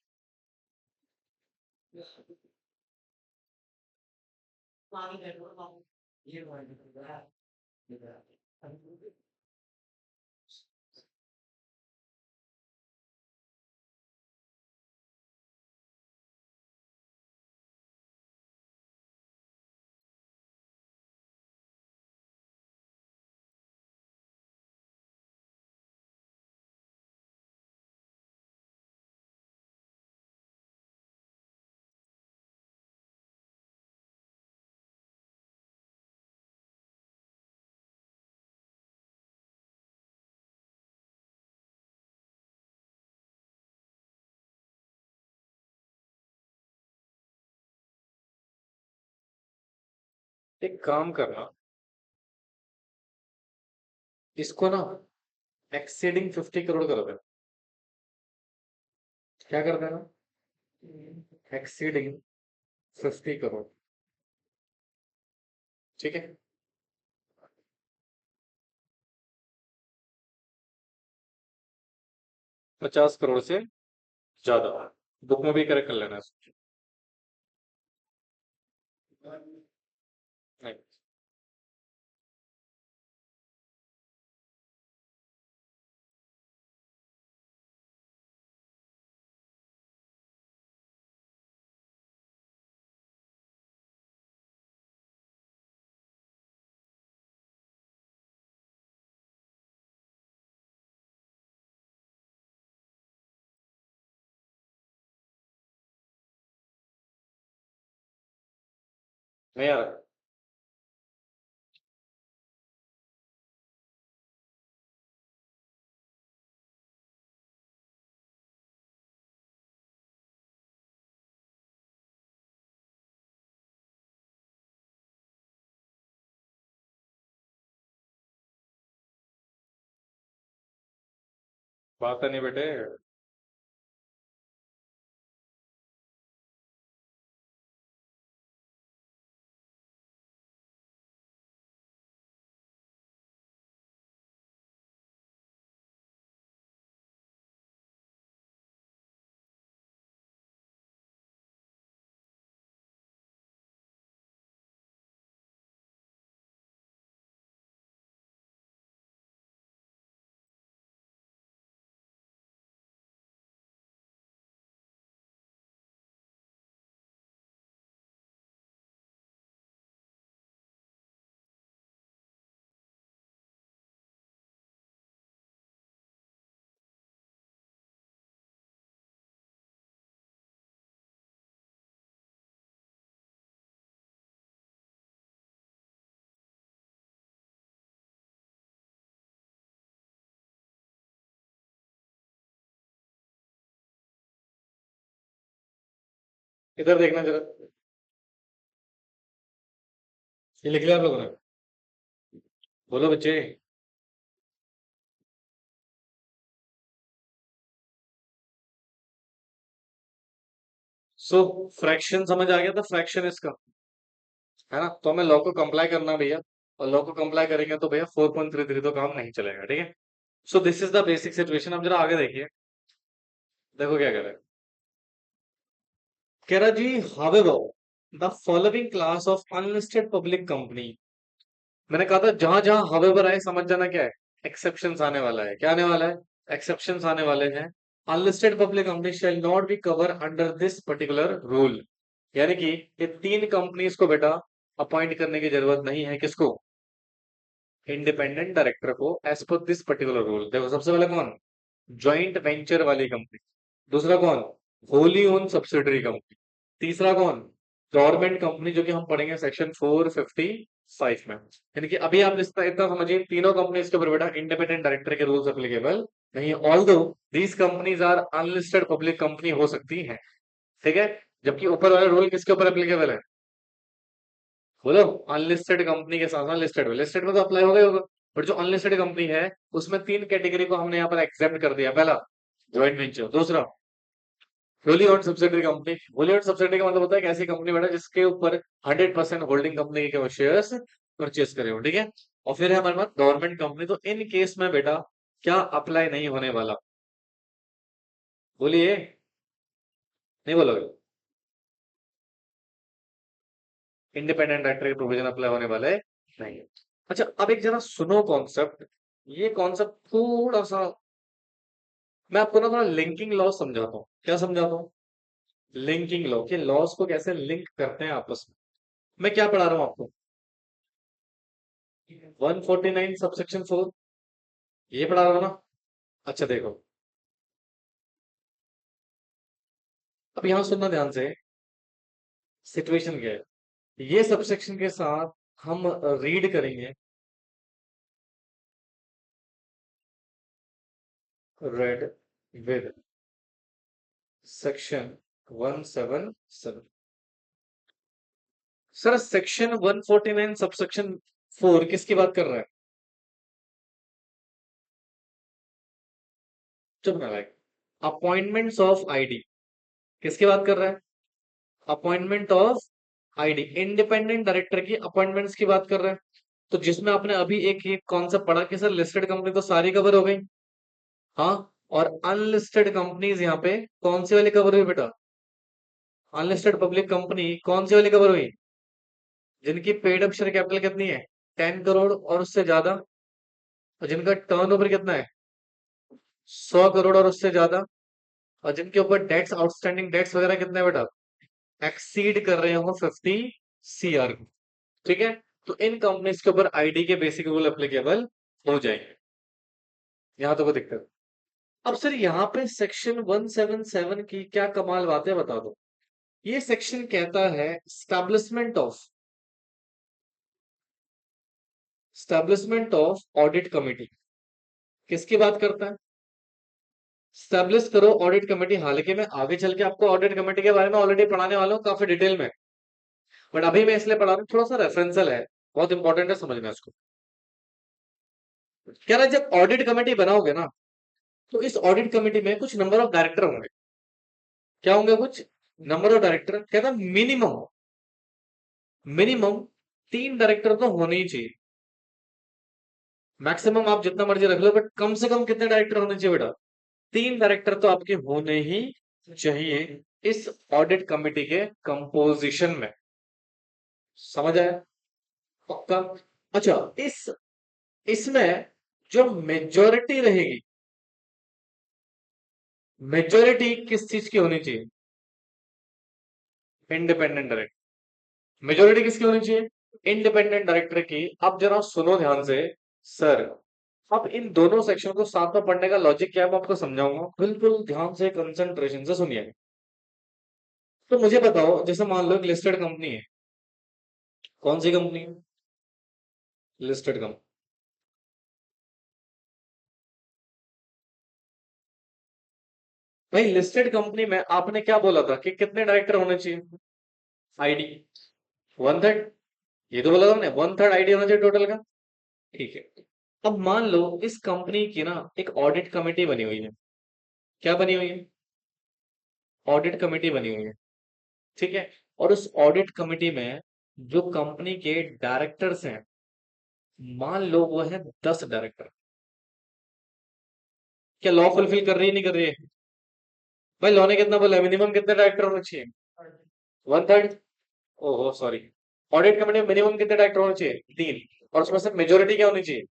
एक काम करना, इसको ना एक्सीडिंग 50 करोड़ कर देना। क्या कर देना? एक्सीडिंग 50 करोड़। ठीक है? 50 करोड़ से ज्यादा। बुक में भी करेक्ट कर लेना इसको। नहीं। नहीं आ रहा? बात नहीं बेटे। इधर देखना जरा। ये लिख लिया आप लोगों ने? बोलो बच्चे। सो फ्रैक्शन समझ आ गया था, फ्रैक्शन इसका, है ना? तो हमें लॉ को कंप्लाई करना भैया, और लॉ को कंप्लाई करेंगे तो भैया 4.33 तो काम नहीं चलेगा, ठीक है? So this is the basic situation. अब जरा आगे देखिए, देखो क्या कह रहा है। कह रहा जी, however the following class of unlisted public company. मैंने कहा था जहां जहां हावेवर आए समझ जाना क्या है, एक्सेप्शंस आने वाला है। क्या आने वाला है? एक्सेप्शंस आने वाले हैं। Unlisted public company shall not be cover under this particular rule. यानी कि ये तीन कंपनीज को बेटा अपॉइंट करने की जरूरत नहीं है। किसको? इंडिपेंडेंट डायरेक्टर को, as per this particular rule. देखो सबसे पहले कौन? ज्वाइंट वेंचर वाली कंपनी। दूसरा कौन? Wholly owned subsidiary company. तीसरा कौन? गवर्नमेंट कंपनी, जो कि हम पढ़ेंगे सेक्शन 455 में। यानी कि अभी आप इतना इतना समझिए, तीनों कंपनीज के ऊपर बेटा इंडिपेंडेंट डायरेक्टर के रूल्स एप्लीकेबल नहीं, although these companies are unlisted public company हो सकती हैं, ठीक है? जबकि ऊपर वाला रूल किसके ऊपर एप्लीकेबल है? बोलो। अनलिस्टेड कंपनी के साथ साथ लिस्टेड में, लिस्टेड में तो अप्लाई होगा ही होगा। बट जो अनलिस्टेड कंपनी है, उसमें तीन कैटेगरी को हमने यहाँ पर एक्सेप्ट कर दिया। पहला, ज्वाइंट वेंचर। दूसरा, wholly owned subsidiary company. Wholly owned subsidiary का मतलब होता है कि ऐसी कंपनी बेटा जिसके ऊपर 100% होल्डिंग कंपनी के शेयर्स परचेस करे हो, ठीक है? और फिर है हमारे पास गवर्नमेंट कंपनी। तो इन केस में बेटा क्या अप्लाई नहीं होने वाला? बोलिए। नहीं बोलोगे? इंडिपेंडेंट डायरेक्टर के प्रोविजन अप्लाई होने वाले नहीं है। अच्छा, अब एक जरा सुनो कॉन्सेप्ट। ये कॉन्सेप्ट थोड़ा सा मैं आपको ना थोड़ा लिंकिंग लॉ समझाता हूँ। क्या समझाता हूँ? लिंकिंग लॉ के लॉस को कैसे लिंक करते हैं आपस में। मैं क्या पढ़ा रहा हूँ आपको? 149 सबसेक्शन 4, ये पढ़ा रहा हूँ ना? अच्छा देखो, अब यहां सुनना ध्यान से। सिचुएशन क्या है, ये सबसेक्शन के साथ हम रीड करेंगे, read with section 177। Sir section 149 subsection 4 किसकी बात कर रहा है? चुप ना लाइक। अपॉइंटमेंट्स ऑफ आईडी किसकी बात कर रहा है? Appointment of ID, independent director की अपॉइंटमेंट्स की बात कर रहे हैं। तो जिसमें आपने अभी एक एक कॉन्सेप्ट पढ़ा कि सर लिस्टेड कंपनी तो सारी कवर हो गई, हाँ, और अनलिस्टेड कंपनीज यहाँ पे कौन सी वाली कवर हुई बेटा? अनलिस्टेड पब्लिक कंपनी कौन सी वाली कवर हुई? जिनकी पेड अप शेयर कैपिटल कितनी है? 10 करोड़ और उससे ज्यादा, और जिनका टर्नओवर कितना है? 100 करोड़ और उससे ज्यादा, और जिनके ऊपर डेट्स, आउटस्टैंडिंग डेट्स वगैरह कितने हैं बेटा? एक्सीड कर रहे हो 50 CR को, ठीक है? तो इन कंपनीज के ऊपर आईडी के बेसिक रूल एप्लीकेबल हो जाएंगे। यहां तो कोई दिक्कत? अब सर यहाँ पे सेक्शन 177 की क्या कमाल बात है बता दो। ये सेक्शन कहता है establishment of establishment of audit committee किसकी बात करता है? स्टैब्लिश करो ऑडिट कमेटी। हालांकि मैं आगे चल के आपको ऑडिट कमेटी के बारे में ऑलरेडी पढ़ाने वाला हूँ काफी डिटेल में, बट अभी मैं इसलिए पढ़ा रहा हूँ, थोड़ा सा रेफरेंशियल है, बहुत इंपॉर्टेंट है समझना इसको। कह रहा है जब ऑडिट कमेटी बनाओगे ना, तो इस ऑडिट कमेटी में कुछ नंबर ऑफ डायरेक्टर होंगे। क्या होंगे? कुछ नंबर ऑफ डायरेक्टर। कहता मिनिमम मिनिमम 3 डायरेक्टर तो होने ही चाहिए। मैक्सिमम आप जितना मर्जी रख लो, बट कम से कम कितने डायरेक्टर होने चाहिए बेटा? 3 डायरेक्टर तो आपके होने ही चाहिए इस ऑडिट कमेटी के कंपोजिशन में। समझ आया? पक्का? अच्छा, इसमें जो मेजोरिटी रहेगी, मेजोरिटी किस चीज की होनी चाहिए? Independent director. मेजोरिटी किसकी होनी चाहिए? इंडिपेंडेंट डायरेक्टर की। अब जरा सुनो ध्यान से। सर, अब इन दोनों सेक्शन को साथ में पढ़ने का लॉजिक क्या है मैं आपको समझाऊंगा, बिल्कुल ध्यान से कंसंट्रेशन से सुनिए। तो मुझे बताओ, जैसे मान लो एक लिस्टेड कंपनी है। कौन सी कंपनी है? Listed company. भाई लिस्टेड कंपनी में आपने क्या बोला था कि कितने डायरेक्टर होने चाहिए? आईडी 1/3। ये तो बोला था हमने 1/3 आईडी होना चाहिए टोटल का। ठीक है। अब मान लो इस कंपनी की ना एक ऑडिट कमेटी बनी हुई है। क्या बनी हुई है? ऑडिट कमेटी बनी हुई है। ठीक है। और उस ऑडिट कमेटी में जो कंपनी के डायरेक्टर्स हैं, मान लो वो है 10 डायरेक्टर। क्या लॉ फुलफिल कर रही है नहीं कर रही है? भाई लॉ ने कितना बोला? मिनिमम कितने डायरेक्टर होने चाहिए? 1/3। ओहो सॉरी। ऑडिट कमेटी में मिनिमम कितने डायरेक्टर होने चाहिए? 3। और उसमें से मेजोरिटी क्या होनी चाहिए?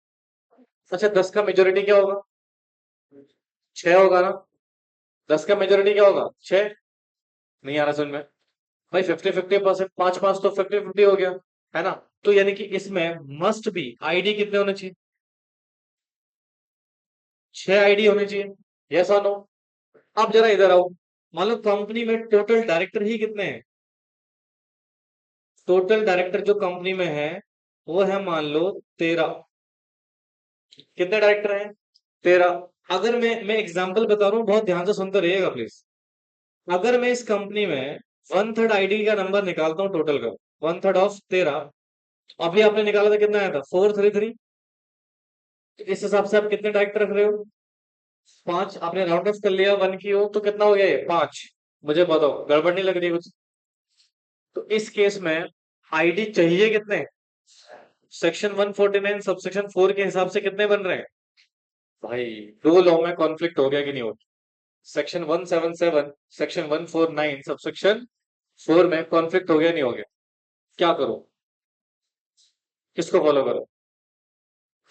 अच्छा, 10 का मेजोरिटी क्या होगा? 6 होगा ना? 10 का मेजोरिटी क्या होगा? 6। नहीं आ रहा समझ में? भाई 50-50%, 5-5 तो 50-50 हो गया, है ना? तो यानी कि इसमें मस्ट बी आईडी कितने होने चाहिए? 6 आईडी होने चाहिए। यस और नो? अब जरा इधर आओ। मान लो कंपनी में टोटल डायरेक्टर ही कितने हैं? टोटल डायरेक्टर जो कंपनी में है वो है मान लो 13। कितने डायरेक्टर हैं? 13। अगर मैं एग्जांपल बता रहा हूँ, बहुत ध्यान से सुनते रहिएगा प्लीज। अगर मैं इस कंपनी में 1/3 आईडी का नंबर निकालता हूँ टोटल का, 1/3 ऑफ 13। अभी आपने निकाला था कितना आया था? 433। इस हिसाब से आप कितने डायरेक्टर रख रहे हो? 5। आपने राउंड ऑफ कर लिया 1 की हो तो कितना हो गया ये? 5। मुझे बताओ, गड़बड़ नहीं लग रही कुछ? तो इस केस में आईडी चाहिए कितने? सेक्शन 149 सबसेक्शन 4 के हिसाब से कितने बन रहे हैं? भाई दो लॉ में कॉन्फ्लिक्ट हो गया कि नहीं हो? सेक्शन 177, सेक्शन 149 सबसेक्शन 4 में कॉन्फ्लिक्ट हो गया नहीं हो गया? क्या करो? किसको फॉलो करो?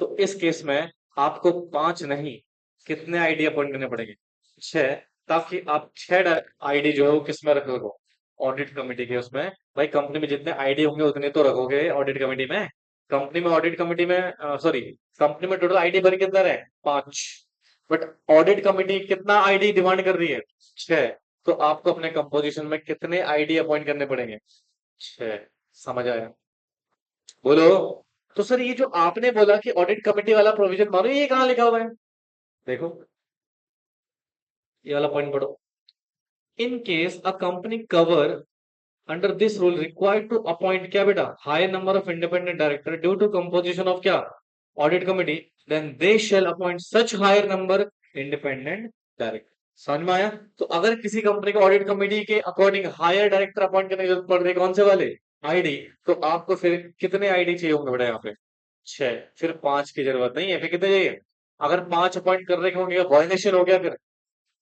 तो इस केस में आपको 5 नहीं, कितने आईडी अपॉइंट करने पड़ेंगे? 6। ताकि आप 6 आईडी जो है वो किस में रख रखो? ऑडिट कमेटी के उसमें। भाई कंपनी में जितने आईडी होंगे उतने तो रखोगे ऑडिट कमेटी में। कंपनी में ऑडिट कमेटी में सॉरी, कंपनी में टोटल आईडी भर कितना है? 5। बट ऑडिट कमेटी कितना आईडी डिमांड कर रही है? 6। तो आपको अपने कंपोजिशन में कितने आईडी अपॉइंट करने पड़ेंगे? 6। समझ आया? बोलो। तो सर ये जो आपने बोला कि ऑडिट कमेटी वाला प्रोविजन मानो, ये कहाँ लिखा हुआ है? देखो, ये वाला पॉइंट पढ़ो। In case a company cover under this rule required to appoint क्या बेटा? Higher number of independent director due to composition of क्या? Audit committee. Then they shall appoint such higher number independent director. समझ में आया? तो अगर किसी company को ऑडिट कमेटी के अकॉर्डिंग हायर डायरेक्टर अपॉइंट करने की जरूरत पड़ रही है, कौन से वाले? आईडी। तो आपको फिर कितने आईडी चाहिए होंगे बेटा यहाँ पे? 6। फिर 5 की जरूरत नहीं है, फिर कितने चाहिए? अगर 5 अपॉइंट कर रहे होंगे, वायलेशन हो गया फिर।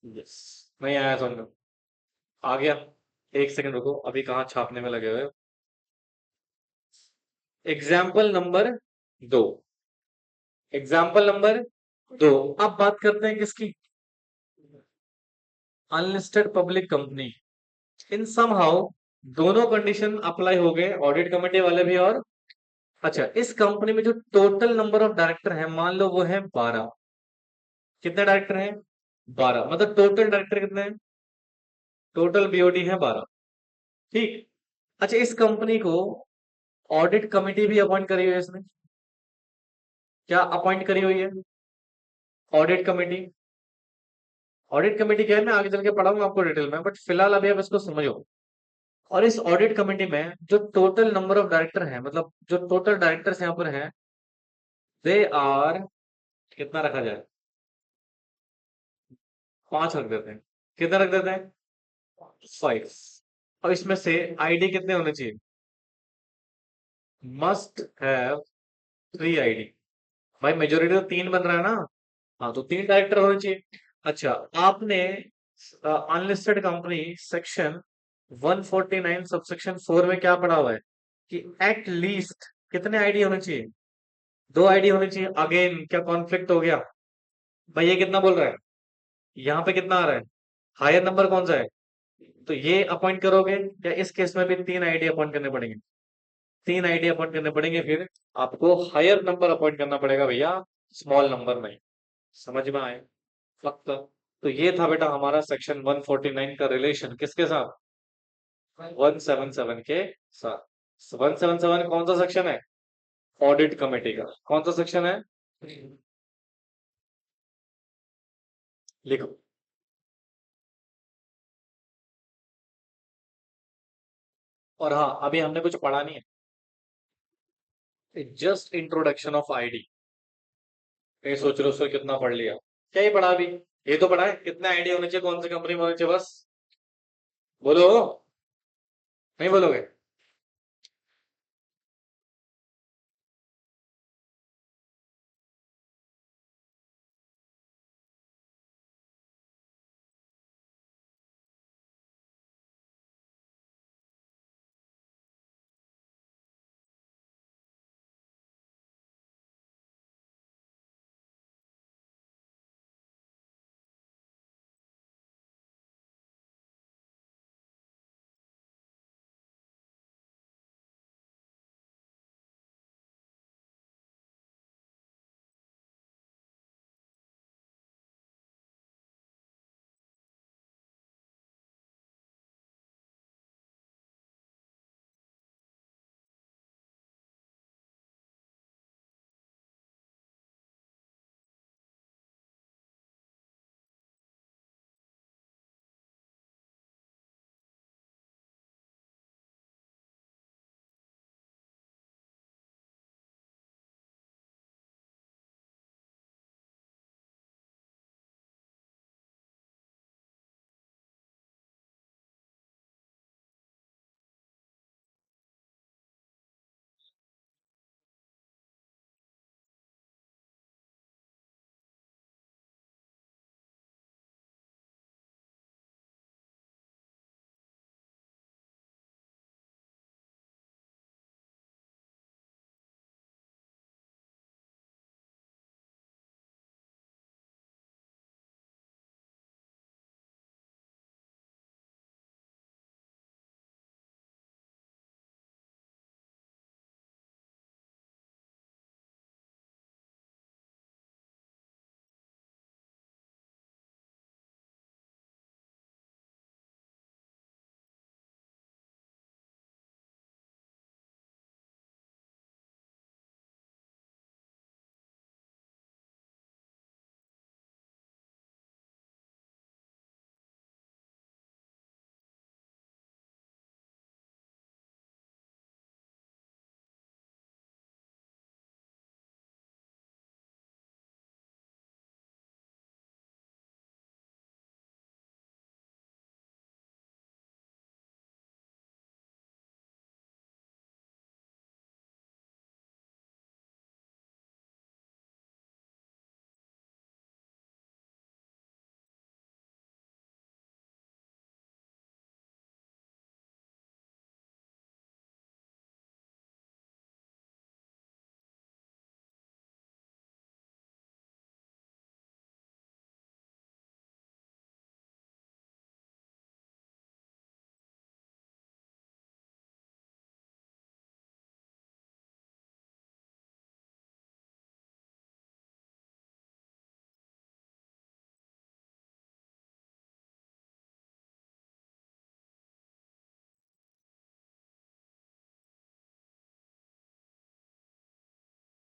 यस। नहीं आया समझ में? आ गया? एक सेकंड रुको, अभी कहाँ छापने में लगे हुए हो। Example number 2। Example number 2। अब बात करते हैं किसकी? Unlisted public company. इन समहाउ दोनों कंडीशन अप्लाई हो गए, ऑडिट कमेटी वाले भी और। अच्छा, इस कंपनी में जो टोटल नंबर ऑफ डायरेक्टर है मान लो वो है 12। कितने डायरेक्टर हैं? 12। मतलब टोटल डायरेक्टर कितने हैं? टोटल बीओडी है 12। ठीक। अच्छा, इस कंपनी को ऑडिट कमेटी भी अपॉइंट करी हुई है इसने। क्या अपॉइंट करी हुई है? Audit committee. ऑडिट कमेटी क्या है, मैं आगे चल के पढ़ाऊंगा आपको डिटेल में, बट फिलहाल अभी आप इसको समझो। और इस ऑडिट कमेटी में जो टोटल नंबर ऑफ डायरेक्टर हैं, मतलब जो टोटल डायरेक्टर्स यहाँ पर हैं, दे आर, कितना रखा जाए? 5 रख देते हैं। कितना रख देते हैं? 5। और इसमें से आईडी कितने होने चाहिए? Must have 3 ID. भाई मेजोरिटी तो 3 बन रहा है ना। हाँ, तो 3 डायरेक्टर होने चाहिए। अच्छा, आपने अनलिस्टेड कंपनी सेक्शन 149 सबसेक्शन 4 में क्या पढ़ा हुआ है कि एट लीस्ट कितने आईडी होने चाहिए? 2 आईडी होने चाहिए। अगेन क्या कॉन्फ्लिक्ट हो गया? भाई ये कितना बोल रहा है? यहाँ पे कितना आ रहा है? हायर नंबर कौन सा है? तो ये अपॉइंट करोगे, या इस केस में भी 3 आईडी अपॉइंट करने पड़ेंगे? 3 आईडी अपॉइंट करने पड़ेंगे, फिर आपको हायर नंबर अपॉइंट करना पड़ेगा भैया, स्मॉल नंबर नहीं। समझ में आए? फक्त। तो ये था बेटा हमारा सेक्शन 149 का रिलेशन किसके साथ? 177 के साथ। 177 कौन सा सेक्शन है? ऑडिट कमेटी का। कौन सा सेक्शन है? लिखो। और हाँ, अभी हमने कुछ पढ़ा नहीं है, जस्ट इंट्रोडक्शन ऑफ आईडी। ये सोच रहे हो उसको कितना पढ़ लिया? क्या ही पढ़ा अभी? ये तो पढ़ा है कितने आईडी होने चाहिए, कौन सी कंपनी में होने चाहिए, बस। बोलो। नहीं बोलोगे?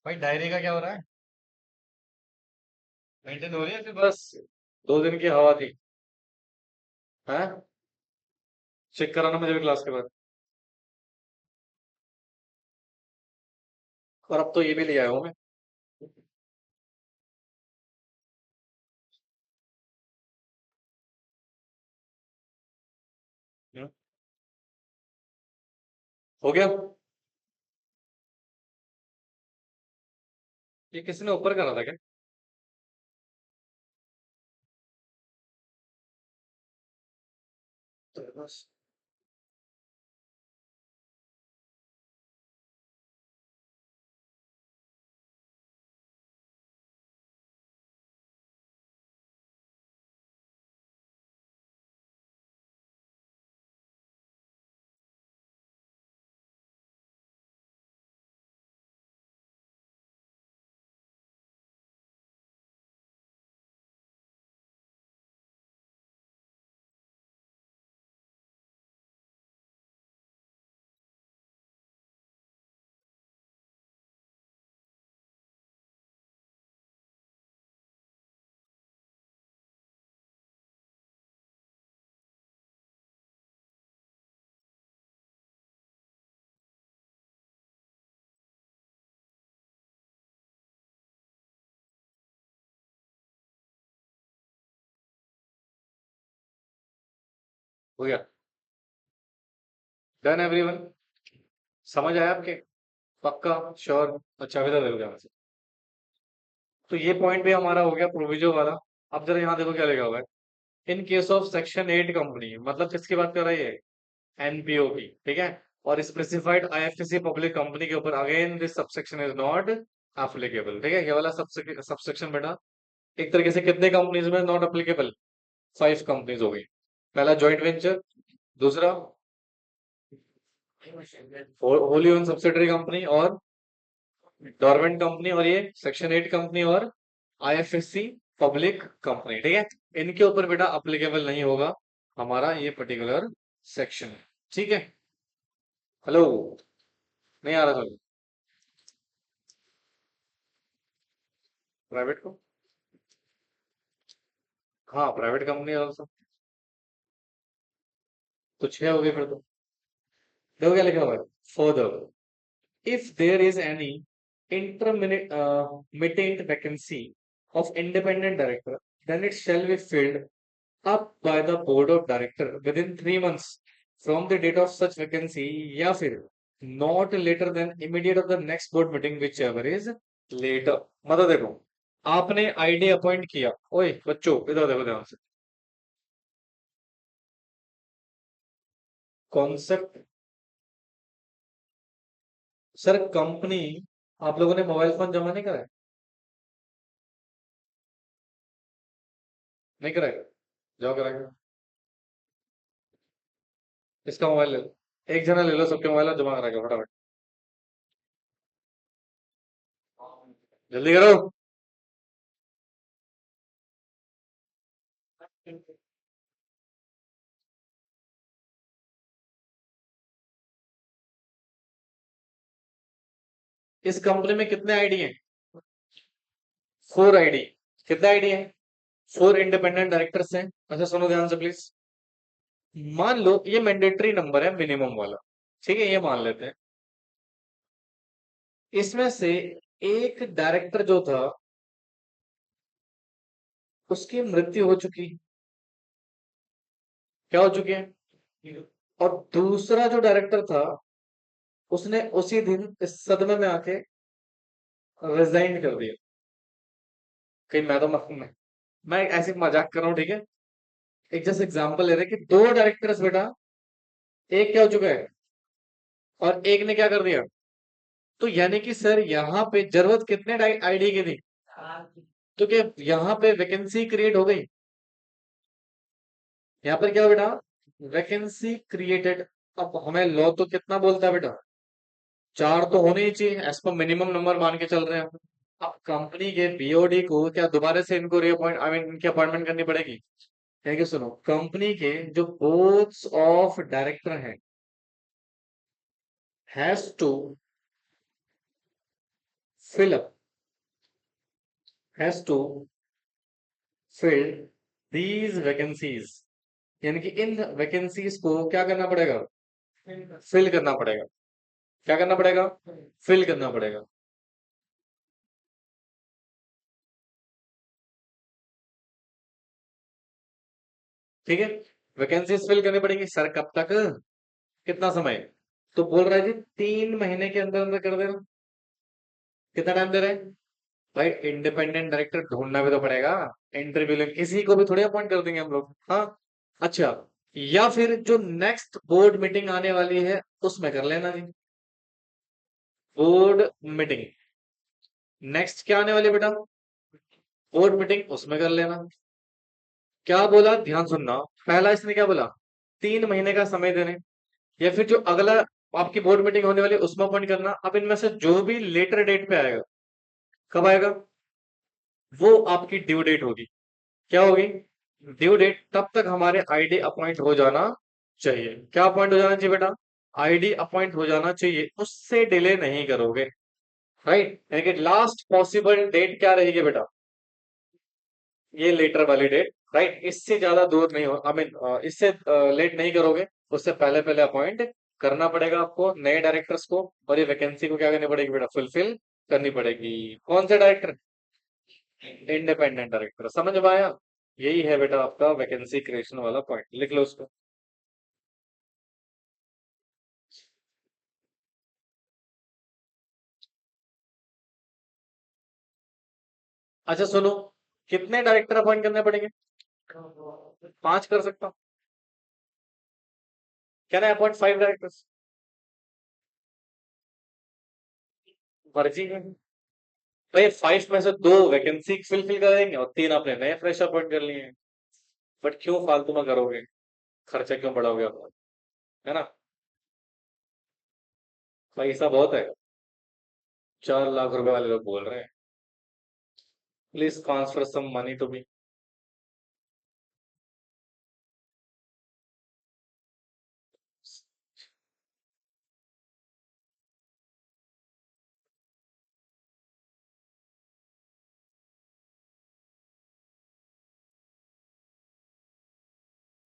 भाई डायरी का क्या हो रहा है? मेंटेन हो रही है फिर बस 2 दिन की हवा थी। है चेक कराना मुझे भी क्लास के बाद। और अब तो ये भी ले आया हूँ मैं। हम्म, हो गया। ये किसी ने ऊपर करा था क्या? तो बस हो गया। Done everyone. समझ आया आपके? पक्का? श्योर? अच्छा विदा देखो ध्यान से। तो ये पॉइंट भी हमारा हो गया प्रोविजो वाला। अब जरा यहाँ देखो क्या लिखा हुआ है। In case of section 8 company, मतलब किसकी बात कर रही है? एनपीओ की, ठीक है। और स्पेसिफाइड आईएफएससी पब्लिक कंपनी के ऊपर again this subsection is not applicable, ठीक है। ये वाला सबसेक्शन बेटा एक तरीके से कितने कंपनीज में नॉट एप्लीकेबल? 5 कंपनीज हो गई। पहला जॉइंट वेंचर, दूसरा होली ओन सब्सिडरी कंपनी, और डोरमेंट कंपनी, और ये सेक्शन 8 कंपनी, और आईएफएससी पब्लिक कंपनी, ठीक है। इनके ऊपर बेटा अप्लीकेबल नहीं होगा हमारा ये पर्टिकुलर सेक्शन, ठीक है। हेलो, नहीं आ रहा था? प्राइवेट को, हाँ प्राइवेट कंपनी ऑल्सो। तो 6 हो गए फिर तो। देखो क्या लिखा हुआ है। Further, if there is any intermittent vacancy of independent director, then it shall be filled up by the board of director within 3 months from the date of such vacancy, या फिर not later than immediate of the next board meeting whichever is later। मतलब देखो, आपने ID appoint किया। ओए बच्चों इधर देखो ध्यान से। कॉन्सेप्ट, सर कंपनी, आप लोगों ने मोबाइल फोन जमा नहीं कराया? नहीं कराया? जाओ कराएगा। इसका मोबाइल ले लो, एक जना ले लो, सबके मोबाइल जमा कराएगा फटाफट। जल्दी करो। इस कंपनी में कितने आईडी हैं? 4 आईडी। कितने आईडी हैं? 4 इंडिपेंडेंट डायरेक्टर्स हैं। अच्छा सुनो ध्यान से प्लीज। मान लो ये मैंडेटरी नंबर है मिनिमम वाला, ठीक है, ये मान लेते हैं। इसमें से एक डायरेक्टर जो था उसकी मृत्यु हो चुकी। क्या हो चुकी है? और दूसरा जो डायरेक्टर था उसने उसी दिन इस सदमे में आके रिजाइन कर दिया। कहीं मैं तो मैं ऐसे मजाक कर रहा हूँ, ठीक है। एक जैसे एग्जांपल ले रहे हैं कि 2 डायरेक्टर्स बेटा, एक क्या हो चुका है और एक ने क्या कर दिया। तो यानी कि सर यहाँ पे जरूरत कितने आईडी की थी? तो क्या यहाँ पे वैकेंसी क्रिएट हो गई? यहाँ पर क्या हो बेटा? Vacancy created. अब हमें लॉ तो कितना बोलता है बेटा? 4 तो होने ही चाहिए, एज पर मिनिमम नंबर मान के चल रहे हैं हम। अब कंपनी के बीओडी को क्या दोबारा से इनको रीअपॉइंट, आई मीन इनकी अपॉइंटमेंट करनी पड़ेगी? है कि सुनो, कंपनी के जो बोर्ड्स ऑफ डायरेक्टर हैं has to fill up, has to filled these vacancies, यानी कि इन वैकेंसीज को क्या करना पड़ेगा, फिल करना पड़ेगा। क्या करना पड़ेगा, फिल करना पड़ेगा। ठीक है, वैकेंसीज फिल करनी पड़ेगी सर, कब तक, कितना समय, तो बोल रहा है जी 3 महीने के अंदर अंदर कर देना। कितना टाइम दे रहे हैं भाई, इंडिपेंडेंट डायरेक्टर ढूंढना भी तो पड़ेगा, इंटरव्यू लेंगे, किसी को भी थोड़ी अपॉइंट कर देंगे हम लोग, हाँ। अच्छा, या फिर जो नेक्स्ट बोर्ड मीटिंग आने वाली है उसमें कर लेना जी, बोर्ड मीटिंग, नेक्स्ट क्या आने वाली है बेटा, बोर्ड मीटिंग, उसमें कर लेना। क्या बोला, ध्यान सुनना, पहला इसने क्या बोला, 3 महीने का समय देने, या फिर जो अगला आपकी बोर्ड मीटिंग होने वाली है उसमें अपॉइंट करना। अब इनमें से जो भी लेटर डेट पे आएगा, कब आएगा, वो आपकी ड्यू डेट होगी। क्या होगी, ड्यू डेट, तब तक हमारे आईडी अपॉइंट हो जाना चाहिए। क्या अपॉइंट हो जाना चाहिए बेटा, आईडी अपॉइंट हो जाना चाहिए, उससे डिले नहीं करोगे। राइट, यानी कि लास्ट पॉसिबल डेट क्या रहेगी बेटा, ये लेटर वाली डेट। राइट, इससे ज्यादा दूर नहीं हो, आई मीन इससे लेट नहीं करोगे, उससे पहले पहले अपॉइंट करना पड़ेगा आपको नए डायरेक्टर्स को, और ये वैकेंसी को क्या करनी पड़ेगी बेटा, फुलफिल करनी पड़ेगी। कौन से डायरेक्टर, इंडिपेंडेंट डायरेक्टर, समझ में आया। यही है बेटा आपका वैकेंसी क्रिएशन वाला पॉइंट, लिख लो उसको। अच्छा सुनो, कितने डायरेक्टर अपॉइंट करने पड़ेंगे, 5 कर सकता हूँ, कैन आई अपॉइंट 5 डायरेक्टर्स, मर्जी है भाई। 5 में से 2 वैकेंसी फिल करेंगे और 3 आपने नए फ्रेश अपॉइंट कर लिए हैं। बट क्यों फालतू में करोगे, खर्चा क्यों बढ़ाओगे आप, है ना, पैसा बहुत है, 4 लाख रुपए वाले लोग बोल रहे हैं, please transfer some money to me.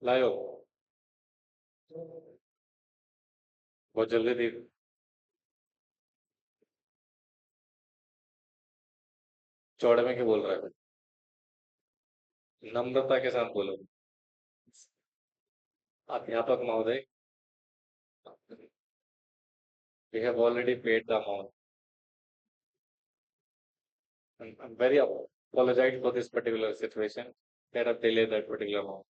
लायो, बहुत जल्दी दी, चौड़े में क्यों बोल रहा है, नम्रता के साथ बोलो। अध्यापक महोदय, we have already paid the amount. I'm very apologize for this particular situation that have delayed that particular amount.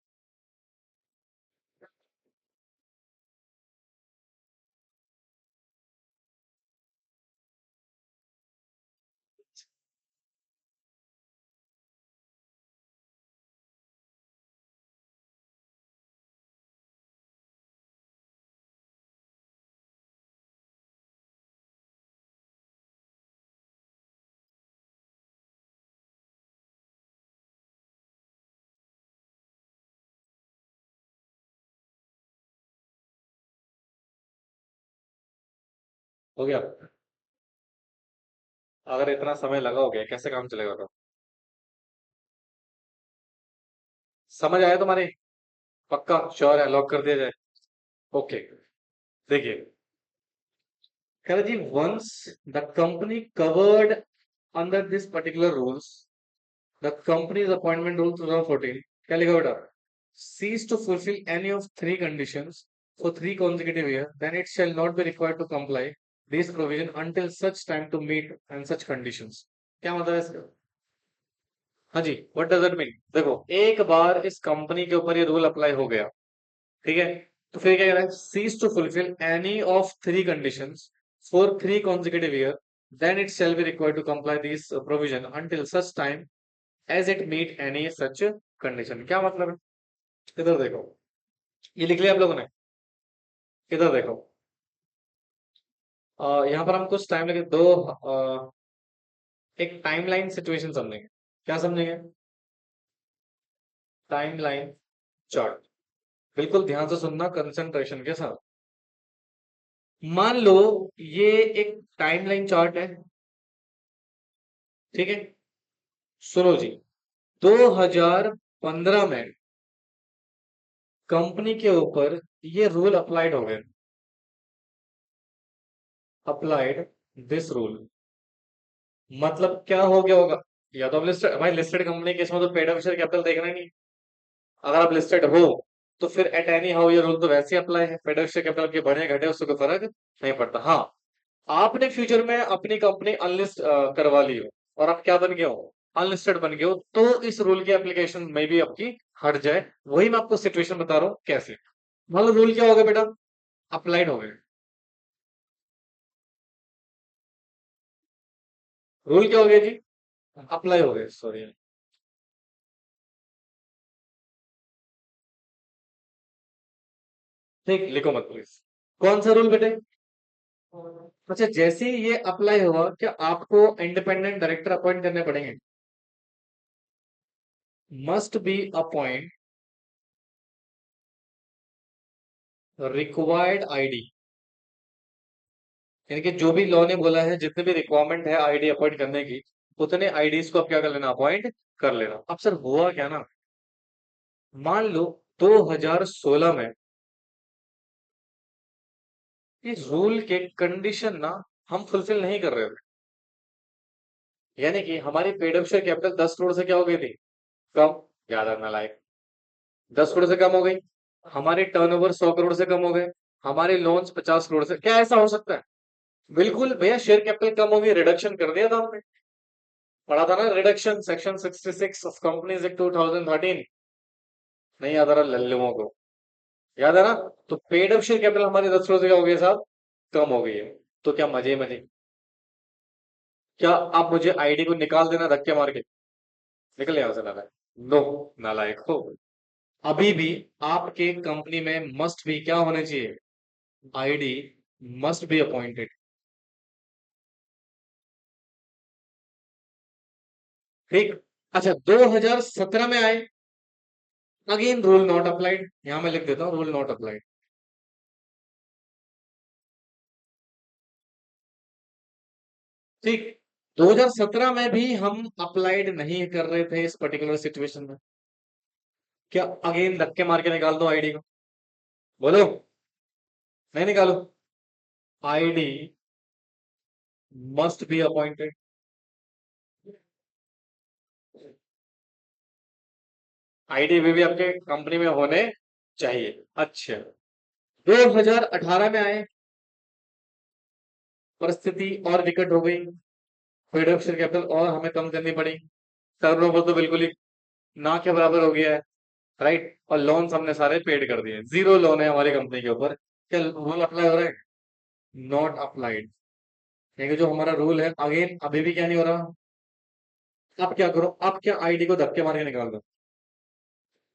हो गया, अगर इतना समय लगा हो गया कैसे काम चलेगा, तो समझ आया तुम्हारे, पक्का श्योर है, लॉक कर दिया जाए। ओके, देखिए, कह रहा जी, once the company covered under this particular rules, the companies appointment rule 2014, क्या लिखा बेटा, cease to fulfill any of 3 conditions for 3 consecutive years, then it shall not be required to comply this provision until such time to meet and such conditions। क्या मतलब है इसका, हाँ जी, what does it mean, देखो एक बार इस company के ऊपर ये रूल अप्लाई हो गया, ठीक है, तो फिर क्या कह रहा है, cease to fulfill any of 3 conditions for 3 consecutive years, then it shall be required to comply this provision until such time as it meet any such condition। क्या मतलब है, इधर देखो, ये लिख लिया आप लोगों ने, इधर देखो, यहाँ पर हम कुछ टाइम लगे, दो एक टाइमलाइन सिचुएशन समझेंगे। क्या समझेंगे, टाइमलाइन चार्ट, बिल्कुल ध्यान से सुनना, कंसंट्रेशन के साथ। मान लो ये एक टाइमलाइन चार्ट है, ठीक है, सुनो जी, 2015 में कंपनी के ऊपर ये रूल अप्लाइड हो गए, अप्लाइड दिस रूल। मतलब क्या हो गया होगा? या तो लिस्टेड, भाई लिस्टेड कंपनी के इसमें तो पेड ऑफ शेयर कैपिटल देखना ही नहीं। अगर आप लिस्टेड हो तो फिर एट एनी हाउ ये रूल तो वैसे ही अप्लाई है, पेड ऑफ शेयर कैपिटल के बढ़े घटे उससे कोई फर्क नहीं पड़ता। हाँ, आपने फ्यूचर में अपनी कंपनी अनलिस्ट करवा ली हो और आप क्या बन गए हो, अनलिस्टेड बन गए हो, तो इस रूल की एप्लीकेशन में भी आपकी हट जाए। वही मैं आपको सिचुएशन बता रहा हूँ कैसे। मान लो रूल क्या हो गया बेटा, अप्लाइड हो गए। रूल क्या हो गया जी, अप्लाई हो गए, सॉरी। ठीक, लिखो मत प्लीज। कौन सा रूल बेटे? अच्छा, जैसे ही ये अप्लाई हुआ, क्या आपको इंडिपेंडेंट डायरेक्टर अपॉइंट करने पड़ेंगे? Must be appoint required ID. यानी कि जो भी लॉ ने बोला है, जितने भी रिक्वायरमेंट है आईडी अपॉइंट करने की, उतने आईडीज को आप क्या कर लेना, अपॉइंट कर लेना। अब सर हुआ क्या ना, मान लो 2016 में इस रूल के कंडीशन ना हम फुलफिल नहीं कर रहे थे। यानी कि हमारी paid up share capital 10 crore से क्या हो गई थी, कम। याद रखना लायक, 10 करोड़ से कम हो गई। हमारे टर्नओवर 100 करोड़ से कम हो गए। हमारे लोन्स 50 करोड़ से, क्या ऐसा हो सकता है? बिल्कुल भैया, शेयर कैपिटल कम होगी, रिडक्शन कर दिया था हमने। पढ़ा था ना reduction, section 66 of companies act 2013। नहीं याद आ रहा लल्लुओं को? याद है ना? तो पेड अप शेयर कैपिटल हमारी 10 करोड़ से क्या हो गई साहब, कम हो गई है। तो क्या मजे ही मजे? क्या आप मुझे आईडी को निकाल देना धक्के मार के, निकल यहाँ से नालायक। नो, नालायक हो। अभी भी आपके कंपनी में मस्ट भी क्या होने चाहिए, आईडी मस्ट बी अपॉइंटेड। ठीक। अच्छा, 2017 में आए, अगेन रूल नॉट अप्लाइड, यहां मैं लिख देता हूं रूल नॉट अप्लाइड। ठीक। 2017 में भी हम अप्लाइड नहीं कर रहे थे इस पर्टिकुलर सिचुएशन में। क्या अगेन धक्के मार के निकाल दो आईडी को? बोलो, नहीं निकालो? ID must be appointed. ID भी आपके कंपनी में होने चाहिए। अच्छा, 2018 में आए, परिस्थिति और विकट हो गई, प्रोडक्शन कैपिटल और हमें कम करनी पड़ी। टर्नओवर तो बिल्कुल ही ना के बराबर हो गया है, राइट? और लोन हमने सारे पेड कर दिए, जीरो लोन है हमारी कंपनी के ऊपर। क्या रूल अप्लाई हो रहा है? Not applied. देखिए, जो हमारा रूल है अगेन अभी भी क्या नहीं हो रहा। अब क्या करो, अब क्या आईडी को धक्के मार के निकाल दो,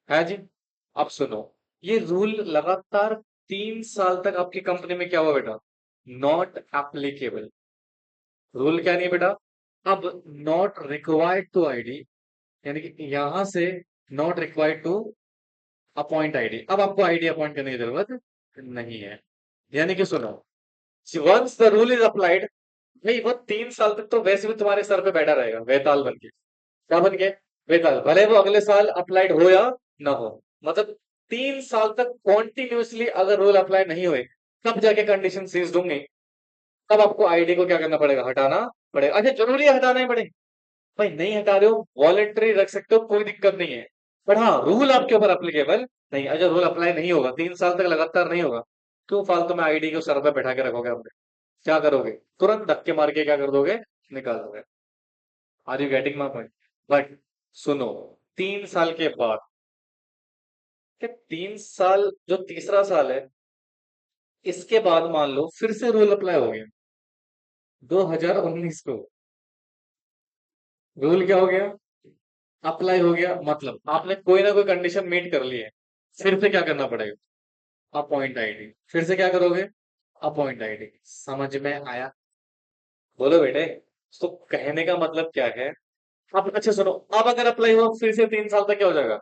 है जी? अब सुनो, ये रूल लगातार 3 साल तक आपकी कंपनी में क्या हुआ बेटा, नॉट एप्लीकेबल। रूल क्या नहीं है बेटा, अब नॉट रिक्वायर्ड टू आईडी, यानी कि यहां से not required to appoint ID. अब आपको आईडी अपॉइंट करने की जरूरत नहीं है। यानी कि सुनो, once the rule is applied, भाई वो 3 साल तक तो वैसे भी तुम्हारे सर पे बैठा रहेगा वेताल बन के। क्या बन के? वेताल, भले वो अगले साल अप्लाइड हो या ना हो। मतलब 3 साल तक कॉन्टिन्यूसली अगर रूल अप्लाई नहीं हुए, तब जाके कंडीशन सीज होंगे। तब आपको आईडी को क्या करना पड़ेगा, हटाना पड़ेगा। अच्छा, जरूरी है हटाना ही पड़ेगा? भाई नहीं हटा रहे हो, वॉलेंट्री रख सकते हो, कोई दिक्कत नहीं है। पर हाँ, रूल आपके ऊपर अप्लीकेबल नहीं। अच्छा, रूल अप्लाई नहीं होगा, 3 साल तक लगातार नहीं होगा, क्यों फालतू में आईडी को सर पे बैठा के रखोगे आपने? क्या करोगे, तुरंत धक्के मार के क्या कर दोगे, निकाल दोगे। Are you getting my point? But सुनो, 3 साल के बाद, क्या 3 साल जो तीसरा साल है, इसके बाद मान लो फिर से रूल अप्लाई हो गया 2019 को। रूल क्या हो गया, अप्लाई हो गया, मतलब आपने कोई ना कोई कंडीशन मीट कर ली है। फिर से क्या करना पड़ेगा, अपॉइंट आईडी। फिर से क्या करोगे, अपॉइंट आईडी। समझ में आया? बोलो बेटे। तो कहने का मतलब क्या है? अब अच्छा सुनो, अब अगर अप्लाई हुआ फिर से 3 साल तक क्या हो जाएगा,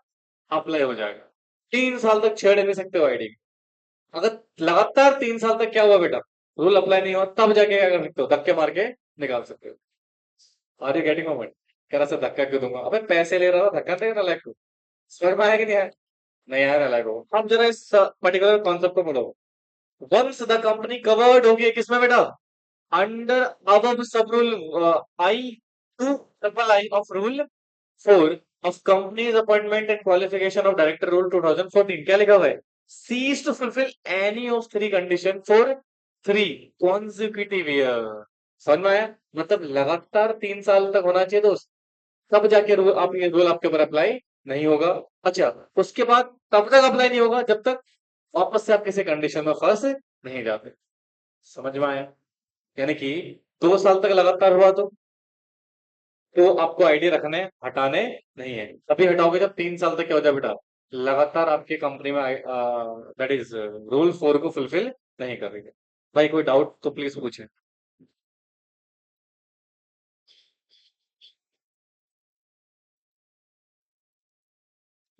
अप्लाई हो जाएगा। 3 साल तक छेड़ नहीं सकते हो आईडी। अगर लगातार 3 साल तक क्या हुआ बेटा, रूल अप्लाई नहीं हुआ, तब जाके क्या कर सकते हो, धक्के मार के निकाल सकते हो। Are you getting my point? कह रहा से धक्का क्यों दूंगा, अबे पैसे ले रहा था, धक्का दे रहा लायक को। समझ में आया कि नहीं आया? नहीं आया ना लायक को। अब जरा इस पर्टिकुलर कॉन्सेप्ट को पढ़ो। वंस द कंपनी कवर्ड होगी किसमें बेटा, under above sub rule I two triple I of rule 4 of company's appointment and qualification of director rule 2014, क्या लिखा हुआ है? Cease to fulfill any of three condition for 3 consecutive year। समझ में आया? मतलब लगातार 3 साल तक होना चाहिए दोस्त, तब जाके रूल आप ये रूल आपके ऊपर अप्लाई नहीं होगा। अच्छा, उसके बाद तब तक अप्लाई नहीं होगा जब तक वापस से आप किसी कंडीशन में फंस नहीं जाते। समझ में आया? यानी कि 2 साल तक लगातार हुआ तो आपको आईडी रखने हटाने नहीं है, तभी हटाओगे जब 3 साल तक क्या हो जाए बेटा, लगातार आपकी कंपनी में दैट इज रूल 4 को फुलफिल नहीं कर रही है। भाई कोई डाउट तो प्लीज पूछे।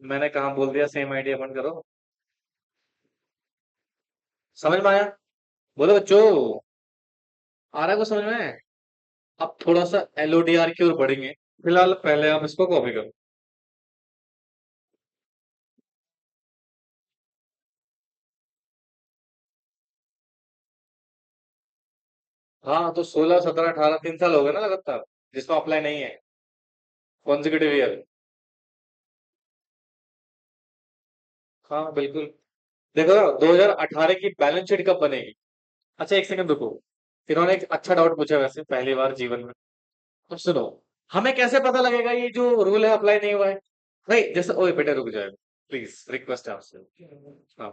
मैंने कहा बोल दिया सेम आईडी बंद करो। समझ में आया? बोलो बच्चों, आ रहा है कुछ समझ में? अब थोड़ा सा एलओडीआर की ओर बढ़ेंगे, फिलहाल पहले आप इसको कॉपी करो। हाँ तो 16 17 18 3 साल हो गए ना लगातार, जिसमें अप्लाई नहीं है कॉन्जिक्यूटिव ईयर। हाँ बिल्कुल। देखो ना 2018 की बैलेंस शीट कब बनेगी? अच्छा एक सेकंड रुको, इन्होंने एक अच्छा डाउट पूछा वैसे पहली बार जीवन में। तो सुनो, हमें कैसे पता लगेगा ये जो रूल है अप्लाई नहीं हुआ है? नहीं जैसे, ओए बेटे रुक जाए, प्लीज रिक्वेस्ट है आपसे। हाँ,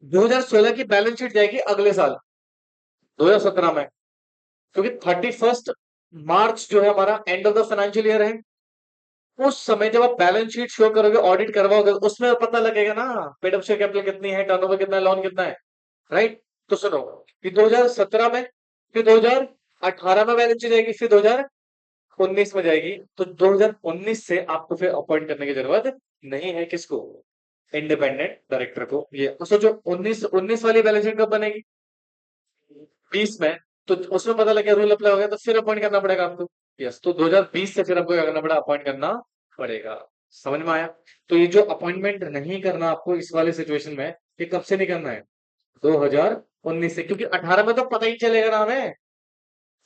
2016 की बैलेंस शीट जाएगी अगले साल 2017 में, क्योंकि 31 मार्च जो है हमारा end of the financial year है। उस समय जब आप बैलेंस शीट शो करोगे, ऑडिट करवाओगे, उसमें पता लगेगा ना पेड शेयर कैपिटल कितनी है, टर्नओवर कितना है, लोन कितना है। राइट? तो सुनो, फिर 2017 में, फिर 2018 में बैलेंस शीट जाएगी, फिर 2019 में जाएगी, तो 2019 से आपको फिर अपॉइंट करने की जरूरत नहीं है किसको, इंडिपेंडेंट डायरेक्टर को। ये तो सोचो 19 19 वाली बैलेंस शीट कब बनेगी? 20 में। तो उसमें पता लग गया रूल अप्लाई हो गया, तो फिर अपॉइंट करना पड़ेगा आपको। यस, तो 2020 से फिर आपको क्या करना पड़ा, अपॉइंट करना पड़ेगा। समझ में आया? तो ये जो अपॉइंटमेंट नहीं करना आपको इस वाले सिचुएशन में, ये कब से नहीं करना है? 2019 से, क्योंकि 18 में तो पता ही चलेगा ना हमें।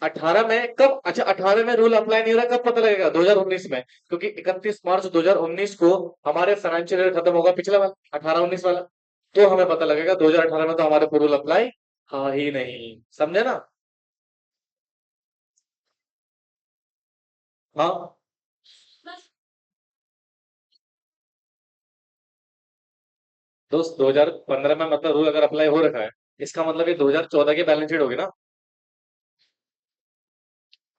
18 में कब, अच्छा 18 में रूल अप्लाई नहीं हो रहा, कब पता लगेगा? 2019 में, क्योंकि 31 मार्च 2019 को हमारे फाइनेंशियल ईयर खत्म होगा, पिछला वाला 18 19 वाला। तो हमें पता लगेगा 2018 में तो हमारे को रूल अप्लाई था ही नहीं। समझे ना? हाँ दोस्त, 2015 में मतलब रूल अगर अप्लाई हो रखा है, इसका मतलब ये 2014 की बैलेंस शीट होगी ना।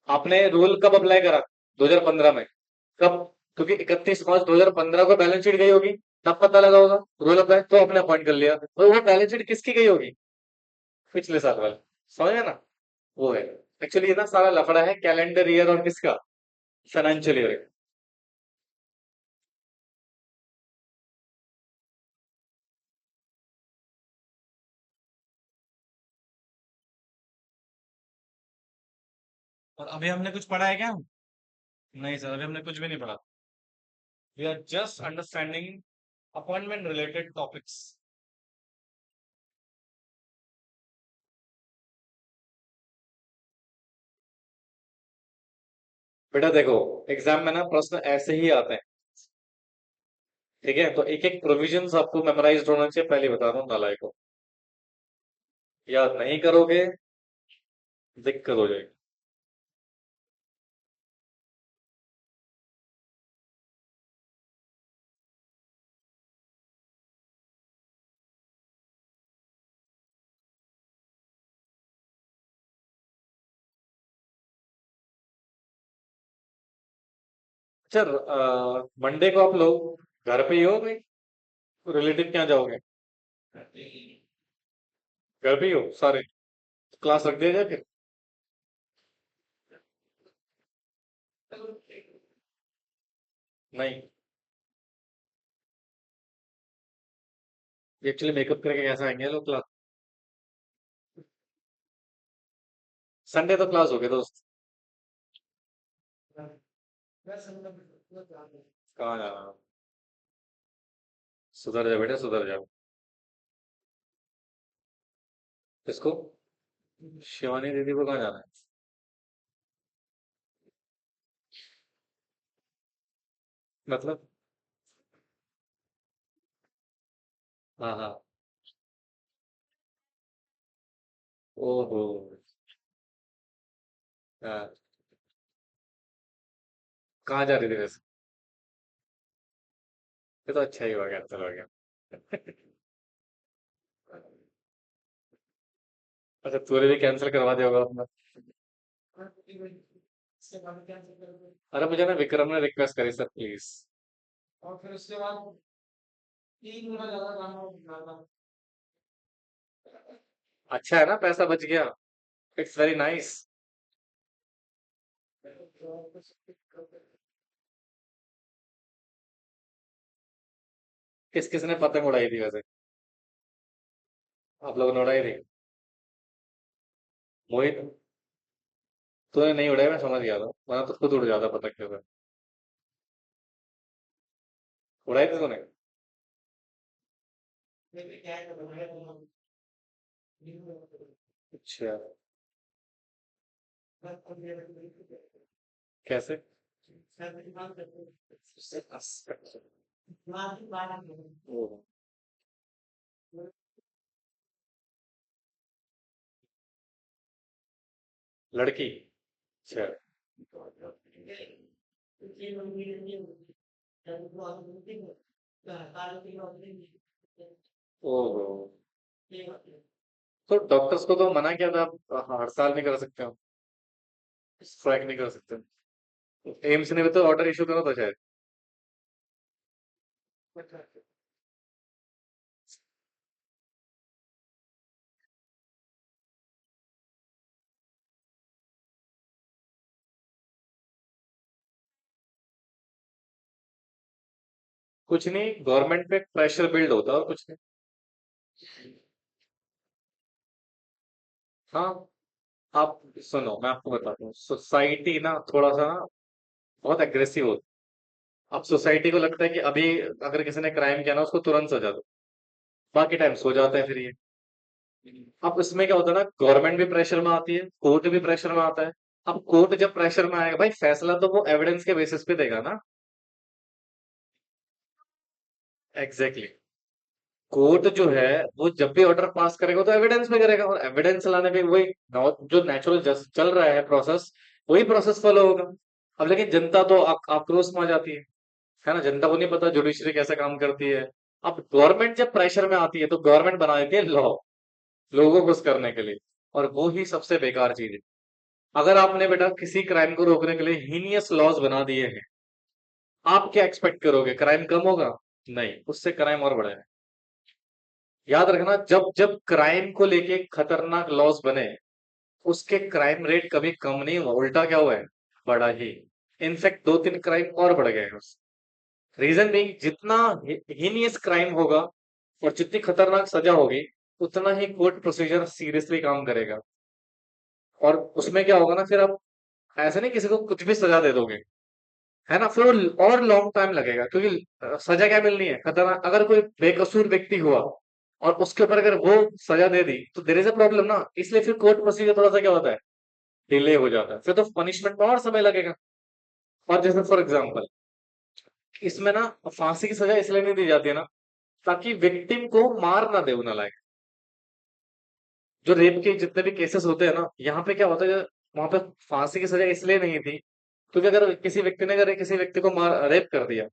आपने रूल कब अप्लाई करा? 2015 में। कब? क्योंकि 31 मार्च 2015 को बैलेंस शीट गई होगी, तब पता लगा होगा रूल अप्लाई, तो आपने अपॉइंट कर लिया। और वो बैलेंस शीट किसकी गई होगी? पिछले साल वाले। समझ गए ना? वो है। एक्चुअली ये ना सारा लफड़ा है कैलेंडर ईयर और किसका, फाइनेंशियल ईयर। और अभी हमने कुछ पढ़ा है क्या? नहीं सर, अभी हमने कुछ भी नहीं पढ़ा। We are just understanding appointment related topics. बेटा देखो, एग्जाम में ना प्रश्न ऐसे ही आते हैं। ठीक है, तो एक एक प्रोविजंस आपको मेमोराइज होना चाहिए, पहले बता रहा हूँ नालायक को। याद नहीं करोगे, दिक्कत हो जाएगी। अच्छा, मंडे को आप लोग घर पे ही हो भाई, रिलेटिव क्या जाओगे? घर पे ही हो सारे? क्लास रख दिया जाए फिर? नहीं, एक्चुअली मेकअप करके कैसे आएंगे लोग क्लास? संडे तो क्लास हो गया दोस्त। कहाँ जाना? सुधर जा बेटा, सुधर जा। किसको? शिवानी दीदी को कहाँ जाना है? मतलब? हाँ हाँ। ओहो। हाँ। कहाँ जा रही थी वैसे? ये तो अच्छा ही हो गया, चलो हो गया। अच्छा, तूने भी कैंसिल करवा दिया होगा अपना। अरे मुझे ना विक्रम ने रिक्वेस्ट करी सर, प्लीज। अच्छा है ना, पैसा बच गया। It's very nice. किस किसने पतंग उड़ाई थी वैसे? आप लोगों ने उड़ाई थी? मोहित? तूने नहीं उड़ाई, मैं समझ गया था, वरना तो खुद उड़ जाता पतंग के साथ। उड़ाई थी तूने? अच्छा। कैसे? ओह, लड़की? अच्छा। ओहो। तो डॉक्टर्स को तो मना किया था, आप हर साल नहीं कर सकते हो, स्ट्राइक नहीं कर सकते। एम्स ने भी तो ऑर्डर इशू करा था शायद। कुछ नहीं, गवर्नमेंट पे प्रेशर बिल्ड होता है और कुछ नहीं। हाँ। आप सुनो, मैं आपको बताता हूँ, सोसाइटी ना थोड़ा सा ना बहुत एग्रेसिव होती है। अब सोसाइटी को लगता है कि अभी अगर किसी ने क्राइम किया ना, उसको तुरंत सजा दो, बाकी टाइम सो जाता है फिर ये। अब इसमें क्या होता है ना, गवर्नमेंट भी प्रेशर में आती है, कोर्ट भी प्रेशर में आता है। अब कोर्ट जब प्रेशर में आएगा भाई, फैसला तो वो एविडेंस के बेसिस पे देगा ना। Exactly exactly। कोर्ट जो है वो जब भी ऑर्डर पास करेगा तो एविडेंस में करेगा, और एविडेंस लाने पे वही जो नेचुरल जस्ट चल रहा है प्रोसेस, वही प्रोसेस फॉलो होगा। अब लेकिन जनता तो आक्रोश में आ जाती है ना, जनता को नहीं पता जुडिशरी कैसे काम करती है। अब गवर्नमेंट जब प्रेशर में आती है तो गवर्नमेंट बना देती है लॉ, लोगों को खुश करने के लिए। और वो ही सबसे बेकार चीज है। अगर आपने बेटा किसी क्राइम को रोकने के लिए हीनियस लॉज बना दिए हैं, आप क्या एक्सपेक्ट करोगे, क्राइम कम होगा? नहीं, उससे क्राइम और बढ़ेगा। याद रखना, जब जब क्राइम को लेके खतरनाक लॉज बने, उसके क्राइम रेट कभी कम नहीं हुआ, उल्टा क्या हुआ है, बढ़ा ही। इनफैक्ट दो तीन क्राइम और बढ़ गए हैं। रीजन भी, जितना हीनियस क्राइम होगा और जितनी खतरनाक सजा होगी, उतना ही कोर्ट प्रोसीजर सीरियसली काम करेगा। और उसमें क्या होगा ना, फिर आप ऐसे नहीं किसी को कुछ भी सजा दे दोगे, है ना, फिर वो और लॉन्ग टाइम लगेगा, क्योंकि सजा क्या मिलनी है, खतरनाक अगर कोई बेकसूर व्यक्ति हुआ और उसके ऊपर अगर वो सजा दे दी तो देयर इज अ प्रॉब्लम ना, इसलिए फिर कोर्ट प्रोसीजर थोड़ा सा क्या होता है, डिले हो जाता है, फिर तो पनिशमेंट में और समय लगेगा। और जैसे फॉर एग्जाम्पल, इसमें ना फांसी की सजा इसलिए नहीं दी जाती है ना, ताकि विक्टिम को मार ना दे वो नालायक। जो रेप के जितने भी केसेस होते हैं ना, यहाँ पे क्या होता है, वहां पे फांसी की सजा इसलिए नहीं थी क्योंकि अगर किसी व्यक्ति ने अगर किसी व्यक्ति को मार रेप कर दिया,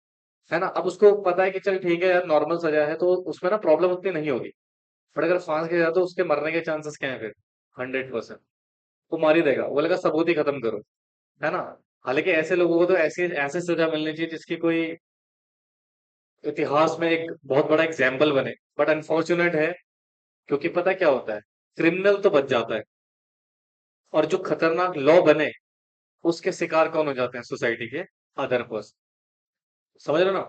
है ना, अब उसको पता है कि चल ठीक है यार, नॉर्मल सजा है तो उसमें ना प्रॉब्लम उतनी नहीं होगी। बट अगर फांस के जाए तो उसके मरने के चांसेस क्या है फिर, 100%। वो मार ही देगा, वो बोलेगा सबूत ही खत्म करो, है ना। हालांकि ऐसे लोगों को तो ऐसी ऐसे सजा मिलनी चाहिए जिसकी कोई इतिहास में एक बहुत बड़ा एग्जाम्पल बने। बट अनफॉर्चुनेट है, क्योंकि पता क्या होता है, क्रिमिनल तो बच जाता है, और जो खतरनाक लॉ बने उसके शिकार कौन हो जाते हैं, सोसाइटी के अदर पर्सन। समझ रहे हो ना।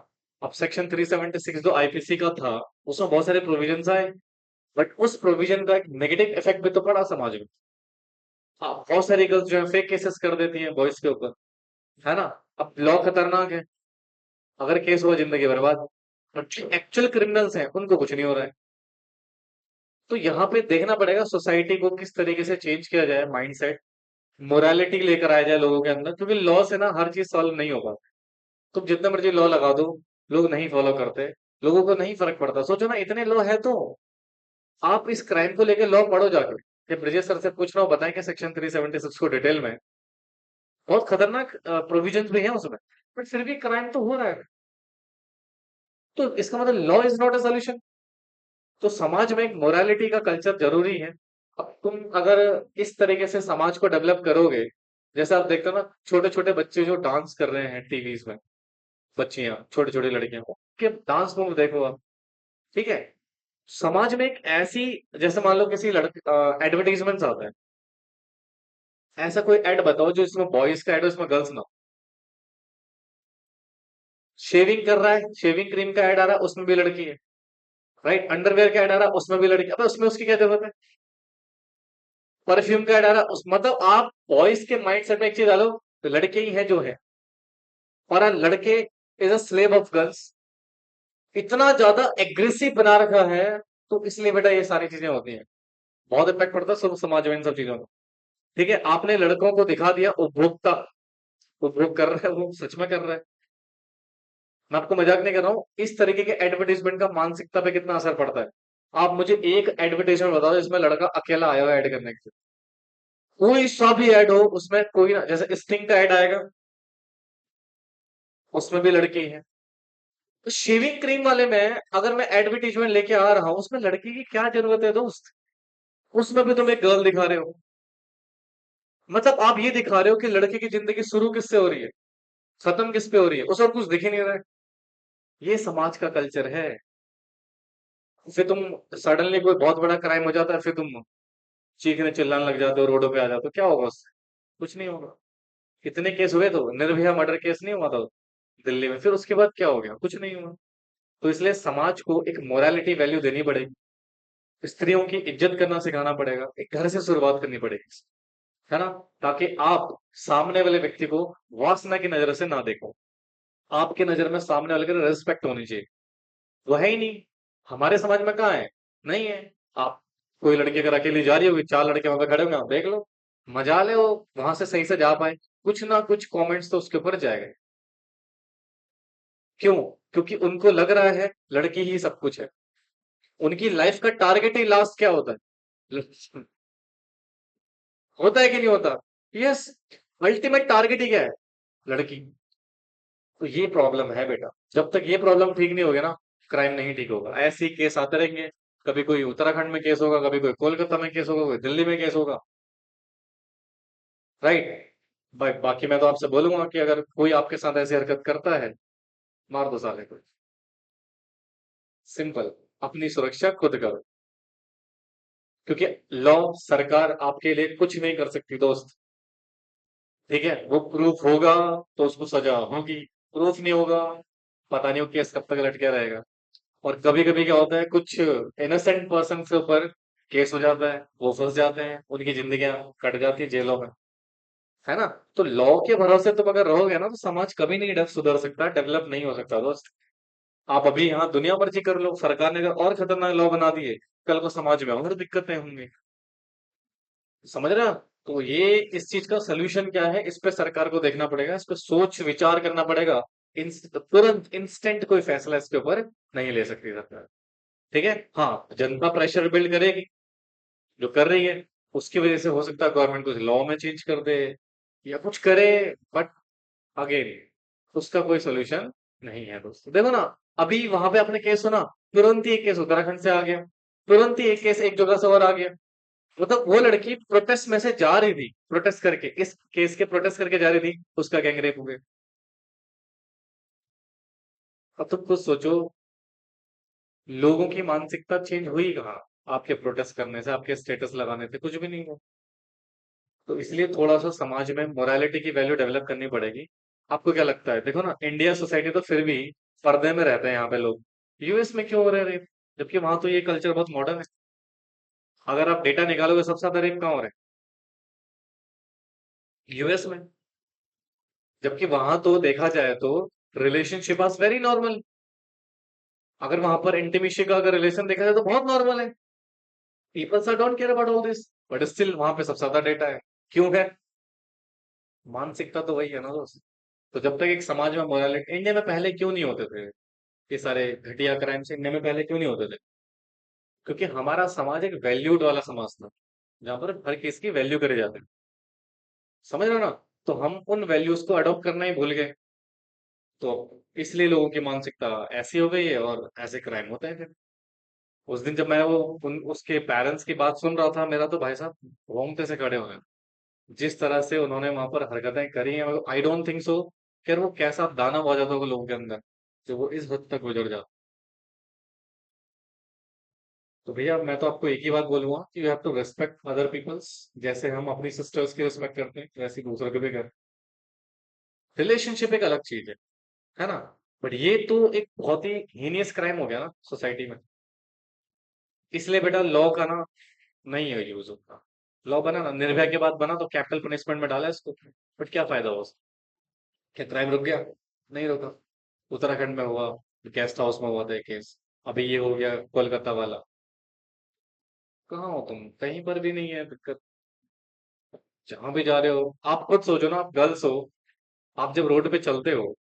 अब सेक्शन 376 जो आईपीसी का था, उसमें बहुत सारे प्रोविजंस आए, बट उस प्रोविजन का एक नेगेटिव इफेक्ट भी तो पड़ा समाज में। हाँ, बहुत सारी गर्ल्स जो है फेक केसेस कर देती हैं बॉयज के ऊपर, है ना? अब लॉ खतरनाक है, अगर केस हुआ जिंदगी बर्बाद। और जो एक्चुअल क्रिमिनल्स हैं उनको कुछ नहीं हो रहा है। तो यहाँ पे देखना पड़ेगा सोसाइटी को किस तरीके से चेंज किया जाए, माइंडसेट, मोरालिटी लेकर आया जाए लोगों के अंदर, क्योंकि लॉ से ना हर चीज सॉल्व नहीं होगा। तुम जितना मर्जी लॉ लगा दो, लोग नहीं फॉलो करते, लोगों को नहीं फर्क पड़ता। सोचो ना, इतने लॉ है तो आप इस क्राइम को लेकर लॉ पढ़ो जाके। ये ब्रिजेश सर से पूछ रहा हूँ, बताएं कि सेक्शन 376 को डिटेल में, बहुत खतरनाक प्रोविजंस भी है उसमें, बट फिर भी क्राइम तो हो रहा है। तो इसका मतलब law is not a solution. तो समाज में एक मोरालिटी का कल्चर जरूरी है। अब तुम अगर इस तरीके से समाज को डेवलप करोगे, जैसे आप देखते हो ना, छोटे छोटे बच्चे जो डांस कर रहे हैं टीवीज में, बच्चियां, छोटी छोटी लड़कियां, के डांस मूव देखो आप, ठीक है? समाज में एक ऐसी, जैसे मान लो किसी लड़के एडवर्टीजमेंट आता है, ऐसा कोई एड बताओ जो इसमें बॉयज का एड हो, इसमें गर्ल्स ना हो। शेविंग कर रहा है, शेविंग क्रीम का एड आ रहा है, उसमें भी लड़की है। राइट, अंडरवेयर का ऐड आ रहा है, उसमें भी लड़की। अबे उसमें उसकी क्या जरूरत है? परफ्यूम का ऐड आ रहा है, उस मतलब आप बॉयज के माइंड सेट में एक चीज डालो, तो लड़के ही है जो है, और लड़के is a slave of girls. इतना ज्यादा एग्रेसिव बना रखा है, तो इसलिए बेटा ये सारी चीजें होती हैं। बहुत इम्पैक्ट पड़ता है सब समाज में इन सब चीजों में। ठीक है, आपने लड़कों को दिखा दिया उपभोक्ता, उपभोग कर रहा है, वो सच में कर रहा है। मैं आपको मजाक नहीं कर रहा हूँ, इस तरीके के एडवर्टीजमेंट का मानसिकता पे कितना असर पड़ता है। आप मुझे एक एडवर्टाइजमेंट बताओ जिसमें लड़का अकेला आया हुआ ऐड करने के लिए। कोई सा भी ऐड हो उसमें कोई ना, जैसे स्टिंग का ऐड आएगा, उसमें भी लड़की है। तो शेविंग क्रीम वाले में अगर मैं एडवर्टीजमेंट लेके आ रहा हूं, उसमें लड़की की क्या जरूरत है दोस्त? उसमें भी तुम एक गर्ल दिखा रहे हो। मतलब आप ये दिखा रहे हो कि लड़के की जिंदगी शुरू किससे हो रही है, खत्म किस पे हो रही है, उसे और कुछ दिख ही नहीं रहा है। ये समाज का कल्चर है। फिर तुम सडनली कोई बहुत बड़ा क्राइम हो जाता है, फिर तुम चीखने चिल्लाने लग जाते हो, रोडों पे आ जाते हो, क्या होगा उससे? कुछ नहीं होगा। कितने केस हुए, तो निर्भया मर्डर केस नहीं हुआ था दिल्ली में, फिर उसके बाद क्या हो गया? कुछ नहीं हुआ। तो इसलिए समाज को एक मोरालिटी वैल्यू देनी पड़ेगी, स्त्रियों की इज्जत करना सिखाना पड़ेगा, एक घर से शुरुआत करनी पड़ेगी, है ना? ताकि आप सामने वाले व्यक्ति को वासना की नजर से ना देखो। आपकी नजर में सामने वाले की रिस्पेक्ट होनी चाहिए। वो है ही नहीं, हमारे समाज में कहाँ है? नहीं है। आप, कोई लड़की अगर अकेली जा रही होगी, चार लड़के वहां पे खड़े होंगे, आप देख लो, मजा ले, वो वहां से सही से जा पाए, कुछ ना कुछ कमेंट्स तो उसके ऊपर जाएगा। क्यों? क्योंकि उनको लग रहा है लड़की ही सब कुछ है। उनकी लाइफ का टारगेट ही लास्ट क्या होता है? होता है कि नहीं होता? यस, अल्टीमेट टारगेट ही क्या है? लड़की। तो ये प्रॉब्लम है बेटा। जब तक ये प्रॉब्लम ठीक नहीं होगी ना, क्राइम नहीं ठीक होगा। ऐसे ही केस आते रहेंगे, कभी कोई उत्तराखंड में केस होगा, कभी कोई कोलकाता में केस होगा, कोई दिल्ली में केस होगा। राइट। बाकी मैं तो आपसे बोलूंगा कि अगर कोई आपके साथ ऐसी हरकत करता है, मार दो साले को। सिंपल। अपनी सुरक्षा खुद करो, क्योंकि लॉ, सरकार आपके लिए कुछ नहीं कर सकती दोस्त। ठीक है, वो प्रूफ होगा तो उसको सजा होगी, प्रूफ नहीं होगा, पता नहीं वो केस कब तक लटके रहेगा। और कभी कभी क्या होता है, कुछ इनोसेंट पर्सन के ऊपर केस हो जाता है, वो फंस जाते हैं, उनकी जिंदगियां कट जाती है जेलों में, है ना? तो लॉ के भरोसे तुम अगर रहोगे ना, तो समाज कभी नहीं सुधर सकता, डेवलप नहीं हो सकता दोस्त। आप अभी यहाँ दुनिया मर्जी कर लो, सरकार ने अगर और खतरनाक लॉ बना दिए, कल को समाज में और दिक्कतें होंगी। समझ रहे हो? तो ये, इस चीज का सोल्यूशन क्या है, इस पे सरकार को देखना पड़ेगा, इस पे सोच विचार करना पड़ेगा। तुरंत इंस्टेंट कोई फैसला इसके ऊपर नहीं ले सकती सरकार। ठीक है, हाँ, जनता प्रेशर बिल्ड करेगी, जो कर रही है, उसकी वजह से हो सकता है गवर्नमेंट कुछ लॉ में चेंज कर दे या कुछ करे, बट अगेन उसका कोई सोल्यूशन नहीं है दोस्तों। देखो ना, अभी वहां पे आपने केस सुना, तुरंत ही एक केस उत्तराखंड से आ गया, तुरंत ही एक केस एक जगह से और आ गया। मतलब वो लड़की प्रोटेस्ट में से जा रही थी, प्रोटेस्ट करके, इस केस के प्रोटेस्ट करके जा रही थी, उसका गैंगरेप हो गया। अब तुम खुद सोचो, लोगों की मानसिकता चेंज हुई कहाँ? आपके प्रोटेस्ट करने से, आपके स्टेटस लगाने से कुछ भी नहीं हुआ। तो इसलिए थोड़ा सा समाज में मोरालिटी की वैल्यू डेवलप करनी पड़ेगी। आपको क्या लगता है? देखो ना, इंडिया सोसाइटी तो फिर भी पर्दे में रहते हैं यहाँ पे लोग, यूएस में क्यों हो रहे रेप? जबकि वहां तो ये कल्चर बहुत मॉडर्न है। अगर आप डेटा निकालोगे, सबसे ज्यादा रेप कहाँ हो रहे हैं? यूएस में। जबकि वहां तो देखा जाए तो रिलेशनशिप आज वेरी नॉर्मल। अगर वहां पर इंटीमेसी का अगर रिलेशन देखा जाए तो बहुत नॉर्मल है। Peoples are don't care about all this, but still वहां पे सबसे ज्यादा डेटा है। क्यों है? मानसिकता तो वही है ना दोस्त। तो जब तक एक समाज में मोरालिटी, इंडिया में पहले क्यों नहीं होते थे ये सारे घटिया क्राइम्स, इंडिया में पहले क्यों नहीं होते थे? क्योंकि हमारा समाज एक वैल्यूड वाला समाज था, जहां पर हर किसी की वैल्यू करे जाते हैं। समझ रहे हो ना? तो हम उन वैल्यूज को अडॉप्ट करना ही भूल गए। तो इसलिए लोगों की मानसिकता ऐसी हो गई है और ऐसे क्राइम होते हैं फिर। उस दिन जब मैं वो उसके पेरेंट्स की बात सुन रहा था, मेरा तो भाई साहब रोंगटे से खड़े हो गए। जिस तरह से उन्होंने वहां पर हरकतें करी हैं, आई डोंट थिंक सो कि वो कैसा दाना हो जाता होगा लोगों के अंदर जो वो इस हद तक गुजर जाता। तो भैया मैं तो आपको एक ही बात बोलूंगा कि you have to respect other peoples. जैसे हम अपनी सिस्टर्स की रिस्पेक्ट करते हैं वैसे ही दूसरों के भी करते हैं। रिलेशनशिप एक अलग चीज है ना? बट ये तो एक बहुत ही हीनियस क्राइम हो गया ना सोसाइटी में। इसलिए बेटा लॉ का ना नहीं है यूज होता। लॉ बना ना, निर्भया के बाद बना तो कैपिटल पनिशमेंट में डाला इसको, बट क्या फायदा हुआ उसका? क्या क्राइम रुक गया? नहीं रुका। उत्तराखंड में हुआ, गेस्ट हाउस में हुआ था केस। अभी ये हो गया कोलकाता वाला। कहाँ हो तुम? कहीं पर भी नहीं है दिक्कत। जहां भी जा रहे हो आप खुद सोचो ना, आप गर्ल्स हो, आप जब रोड पे चलते हो,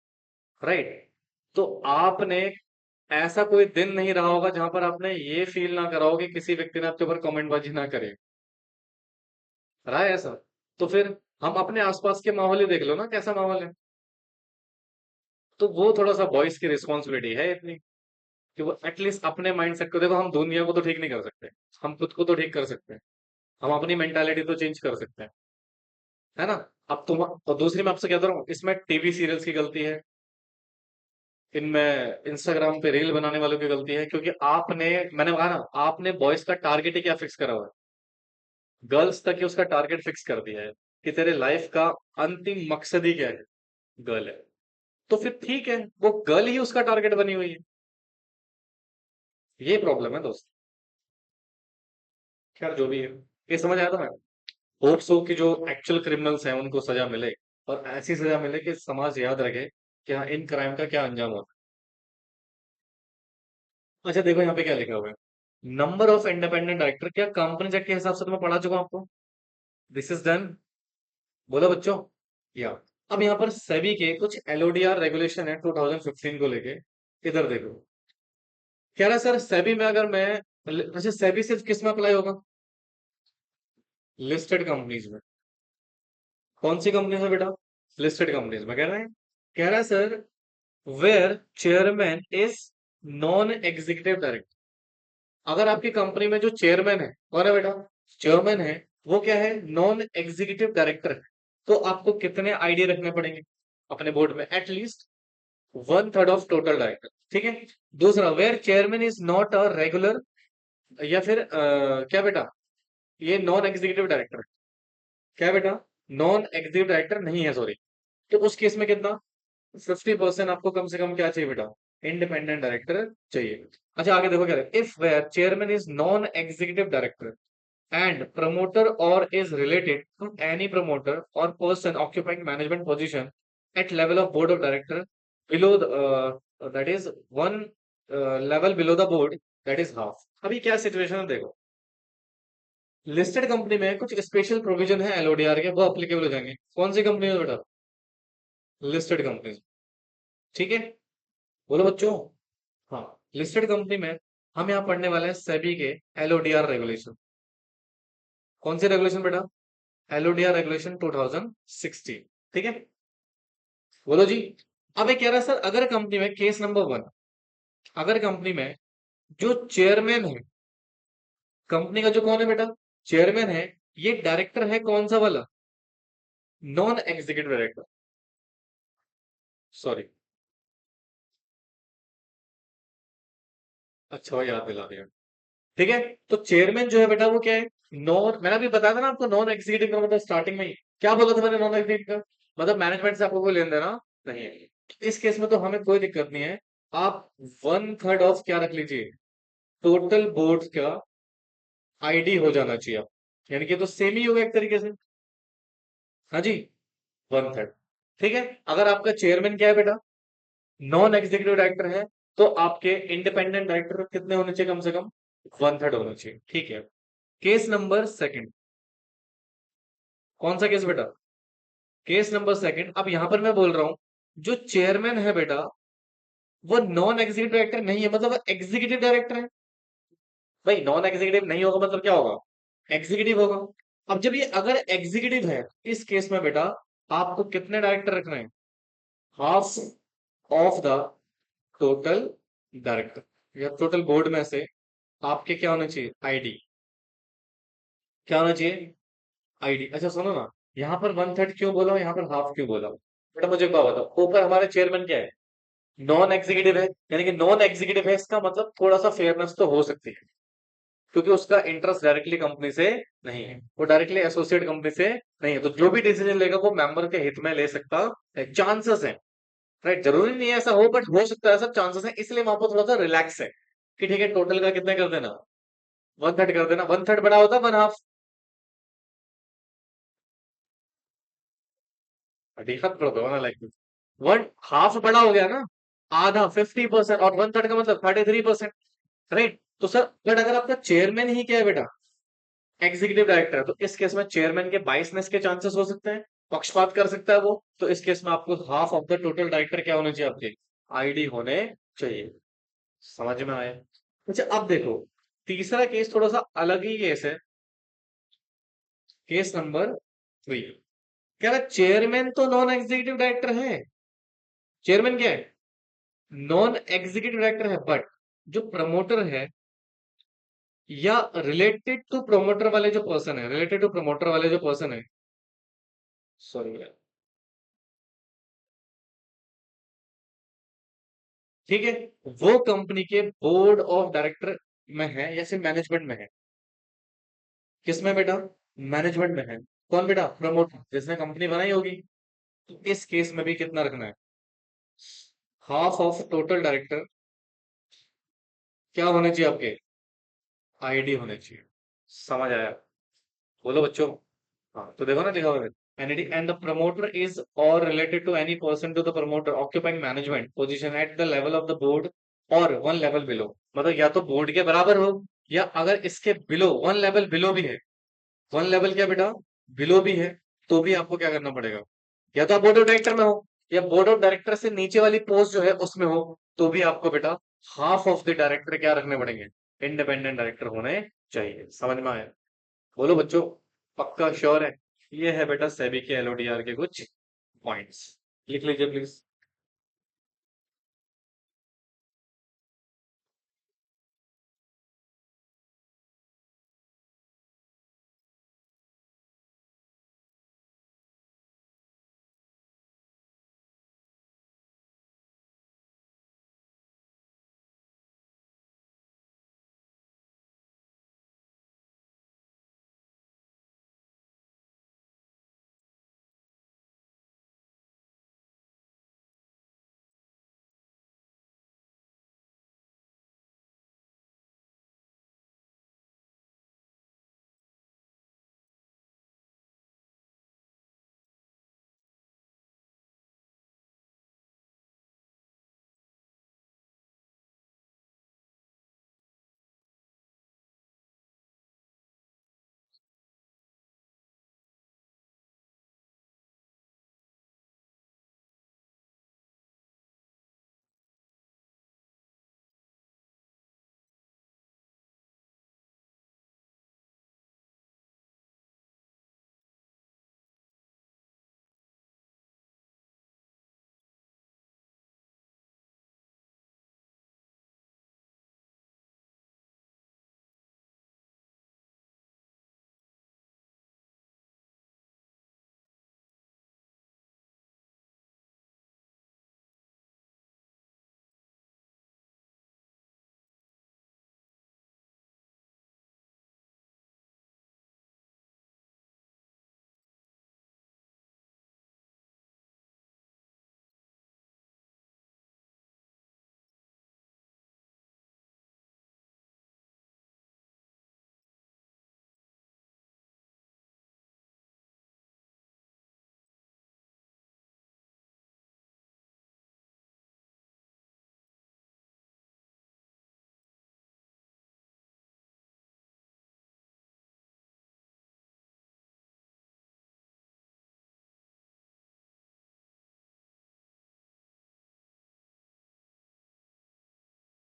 राइट, तो आपने ऐसा कोई दिन नहीं रहा होगा जहां पर आपने ये फील ना करा हो कि किसी व्यक्ति ने आपके ऊपर कमेंटबाजी ना करे। रहा है ऐसा? तो फिर हम अपने आसपास के माहौल ही देख लो ना, कैसा माहौल है। तो वो थोड़ा सा बॉयज की रिस्पॉन्सिबिलिटी है इतनी कि वो एटलीस्ट अपने माइंड सेट को देखो। हम दुनिया को तो ठीक नहीं कर सकते, हम खुद को तो ठीक कर सकते हैं। हम अपनी मेंटालिटी तो चेंज कर सकते हैं, है ना? अब तुम, और दूसरी मैं आपसे कहता रहा हूँ, इसमें टीवी सीरियल्स की गलती है, इनमें इंस्टाग्राम पे रील बनाने वालों की गलती है, क्योंकि आपने, मैंने कहा ना, आपने बॉयज का टारगेट ही क्या फिक्स करा हुआ है? गर्ल्स तक ही उसका टारगेट फिक्स कर दिया है कि तेरे लाइफ का अंतिम मकसद ही क्या है? गर्ल है। तो फिर ठीक है, वो गर्ल ही उसका टारगेट बनी हुई है। ये प्रॉब्लम है दोस्त। खैर जो भी है, ये समझ आया था मैं। होप्स हो कि जो एक्चुअल क्रिमिनल्स हैं उनको सजा मिले, और ऐसी सजा मिले कि समाज याद रखे कि हाँ इन क्राइम का क्या अंजाम होता है। अच्छा देखो यहाँ पे क्या लिखा हुआ है, नंबर ऑफ इंडिपेंडेंट डायरेक्टर। क्या कंपनी एक्ट के हिसाब से तो मैं पढ़ा चुका हूं आपको, दिस इज डन। बोलो बच्चों। या अब यहाँ पर सेबी के कुछ एलओडीआर रेगुलेशन है 2015 को लेके। इधर देखो, कह रहा है सर सेबी में अगर मैं, अच्छा सेबी सिर्फ किस में अप्लाई होगा? लिस्टेड कंपनीज में। कौन सी कंपनी में बेटा? लिस्टेड कंपनीज में कह रहे हैं। कह रहा है sir where chairman is non executive director. अगर आपकी कंपनी में जो चेयरमैन है, कौन है बेटा? चेयरमैन है, वो क्या है? नॉन एग्जीक्यूटिव डायरेक्टर है। तो आपको कितने आईडी रखने पड़ेंगे अपने बोर्ड में? At least one third of total director, ठीक है। दूसरा, where chairman is not a regular, या फिर क्या बेटा, ये नॉन एग्जीक्यूटिव डायरेक्टर, क्या बेटा, नॉन एग्जीक्यूटिव डायरेक्टर नहीं है, सॉरी। तो उस केस में कितना, 50% आपको कम से कम क्या चाहिए बेटा? इंडिपेंडेंट डायरेक्टर चाहिए। अच्छा आगे देखो क्या है, if where chairman is non executive director and promoter or is related to any promoter or person occupying management position at level of board of director below the, that is one level below the board, that is half। अभी क्या situation है देखो, listed company में कुछ special provision है LODR के, वो applicable हो जाएंगे। कौन सी कंपनी है बेटा? लिस्टेड कंपनी, ठीक है। बोलो बच्चों। हाँ, लिस्टेड कंपनी में हम यहाँ पढ़ने वाले हैं सेबी के एलओडीआर रेगुलेशन। कौन सी रेगुलेशन बेटा? एलओडीआर रेगुलेशन 2016, ठीक है। बोलो जी। अब ये कह रहा है सर अगर कंपनी में, केस नंबर वन, अगर कंपनी में जो चेयरमैन है, कंपनी का जो कौन है बेटा? चेयरमैन है, ये डायरेक्टर है कौन सा वाला? Non executive director, sorry. अच्छा वो याद दिला दिया, ठीक है। तो चेयरमैन जो है बेटा वो क्या है? नॉन, मैंने अभी बताया था ना आपको, नॉन एग्जीक्यूटिव का मतलब स्टार्टिंग में ही क्या बोला था मैंने, नॉन एग्जीक्यूटिव का मतलब मैनेजमेंट से आपको कोई लेन देना नहीं है। इस केस में तो हमें कोई दिक्कत नहीं है। आप वन थर्ड ऑफ क्या रख लीजिए, टोटल बोर्ड का आईडी हो जाना चाहिए आप। यानी कि तो सेम ही होगा एक तरीके से। हाँ जी, वन थर्ड। ठीक है। अगर आपका चेयरमैन क्या है बेटा, नॉन एग्जीक्यूटिव डायरेक्टर है, तो आपके इंडिपेंडेंट डायरेक्टर कितने होने चाहिए, कम से कम 1/3 होने चाहिए। ठीक है। केस नंबर सेकंड, कौन सा केस बेटा, केस नंबर सेकंड। अब यहां पर मैं बोल रहा हूं जो चेयरमैन है बेटा वो नॉन एग्जीक्यूटिव डायरेक्टर नहीं है, मतलब एग्जीक्यूटिव डायरेक्टर है। भाई नॉन एग्जीक्यूटिव नहीं होगा मतलब क्या होगा, एग्जीक्यूटिव होगा। अब जब ये अगर एग्जीक्यूटिव है, इस केस में बेटा आपको कितने डायरेक्टर रखने हैं, half of the total director या टोटल बोर्ड में से आपके क्या होना चाहिए, आईडी। क्या होना चाहिए, आईडी। अच्छा सुनो ना, यहाँ पर 1/3 क्यों बोला हूं, यहाँ पर हाफ क्यों बोला हूं? बेटा मुझे एक बात बताओ, ऊपर हमारे चेयरमैन क्या है, नॉन एग्जीक्यूटिव है, यानी कि नॉन एग्जीक्यूटिव है, इसका मतलब थोड़ा सा फेयरनेस तो हो सकती है, क्योंकि उसका इंटरेस्ट डायरेक्टली कंपनी से नहीं है, वो डायरेक्टली एसोसिएट कंपनी से नहीं है, तो जो भी डिसीजन लेगा वो मेंबर के हित में ले सकता है, चांसेस है। राइट, जरूरी नहीं है ऐसा हो, बट हो सकता है, सब चांसेस है, इसलिए वहां पर थोड़ा सा रिलैक्स है कि ठीक है टोटल का कितना कर देना, 1/3 कर देना। 1/3 बड़ा होता है 1/2, हकीकत पड़ दो ना, लाइक वन हाफ बड़ा हो गया ना, आधा 50% और 1/3 का मतलब 33%। राइट, तो सर बट अगर आपका चेयरमैन ही क्या है बेटा, एग्जीक्यूटिव डायरेक्टर है, तो इस केस में चेयरमैन के बाइसनेस के चांसेस हो सकते हैं, पक्षपात कर सकता है वो, तो इस केस में आपको half of the total director क्या होने चाहिए, आपके आईडी होने चाहिए। समझ में आया? अच्छा अब देखो, तीसरा केस थोड़ा सा अलग ही केस है, केस नंबर 3। क्या चेयरमैन तो नॉन एग्जीक्यूटिव डायरेक्टर है, चेयरमैन क्या है, नॉन एग्जीक्यूटिव डायरेक्टर है, बट जो प्रमोटर है या रिलेटेड टू प्रमोटर वाले जो पर्सन है, रिलेटेड टू प्रमोटर वाले जो पर्सन है, सॉरी, ठीक है, वो कंपनी के बोर्ड ऑफ डायरेक्टर में है या फिर मैनेजमेंट में है, किसमें बेटा, मैनेजमेंट में है। कौन बेटा, प्रमोटर जिसने कंपनी बनाई होगी। तो इस केस में भी कितना रखना है, हाफ ऑफ टोटल डायरेक्टर क्या होने चाहिए आपके, आईडी होने चाहिए। समझ आया? बोलो बच्चों। हाँ तो देखो ना, लिखा हुआ है NED and the promoter is और related to any person to the promoter occupying management position at the level of the board और वन लेवल बिलो, मतलब या तो बोर्ड के बराबर हो या अगर इसके बिलो, वन लेवल बिलो भी है, वन लेवल क्या बेटा, बिलो भी है, तो भी आपको क्या करना पड़ेगा, या तो आप बोर्ड ऑफ डायरेक्टर में हो या बोर्ड ऑफ डायरेक्टर से नीचे वाली पोस्ट जो है उसमें हो, तो भी आपको बेटा हाफ ऑफ द डायरेक्टर क्या रखने पड़ेंगे, इंडिपेंडेंट डायरेक्टर होने चाहिए। समझ में आया? बोलो बच्चों, पक्का श्योर है? ये है बेटा सेबी के एलओडीआर के कुछ पॉइंट्स, लिख लीजिए प्लीज।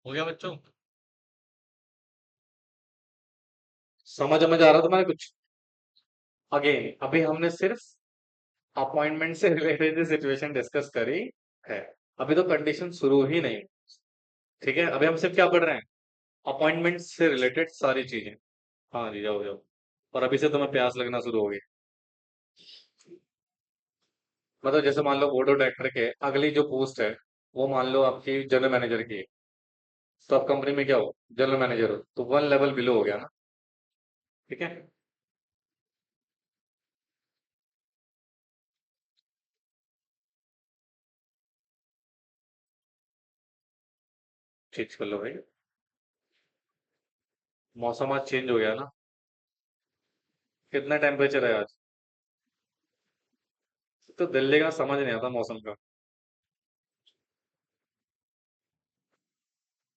हो गया बच्चों? समझ में आ रहा तुम्हारे कुछ? अगेन अभी हमने सिर्फ अपॉइंटमेंट से रिलेटेड सिचुएशन डिस्कस करी है। अभी तो कंडीशन शुरू ही नहीं। ठीक है, अभी हम सिर्फ क्या पढ़ रहे हैं? अपॉइंटमेंट से रिलेटेड सारी चीजें। हाँ जी, जाओ जाओ। और अभी से तुम्हें प्यास लगना शुरू हो गई। मतलब जैसे मान लो बोर्ड ऑफ डायरेक्टर के अगली जो पोस्ट है, वो मान लो आपकी जनरल मैनेजर की है। तो आप कंपनी में क्या हो? जनरल मैनेजर हो, तो वन लेवल बिलो हो गया ना। ठीक है। चेंज कर लो भाई। मौसम आज चेंज हो गया ना। कितना टेम्परेचर है आज? तो दिल्ली का समझ नहीं आता मौसम का।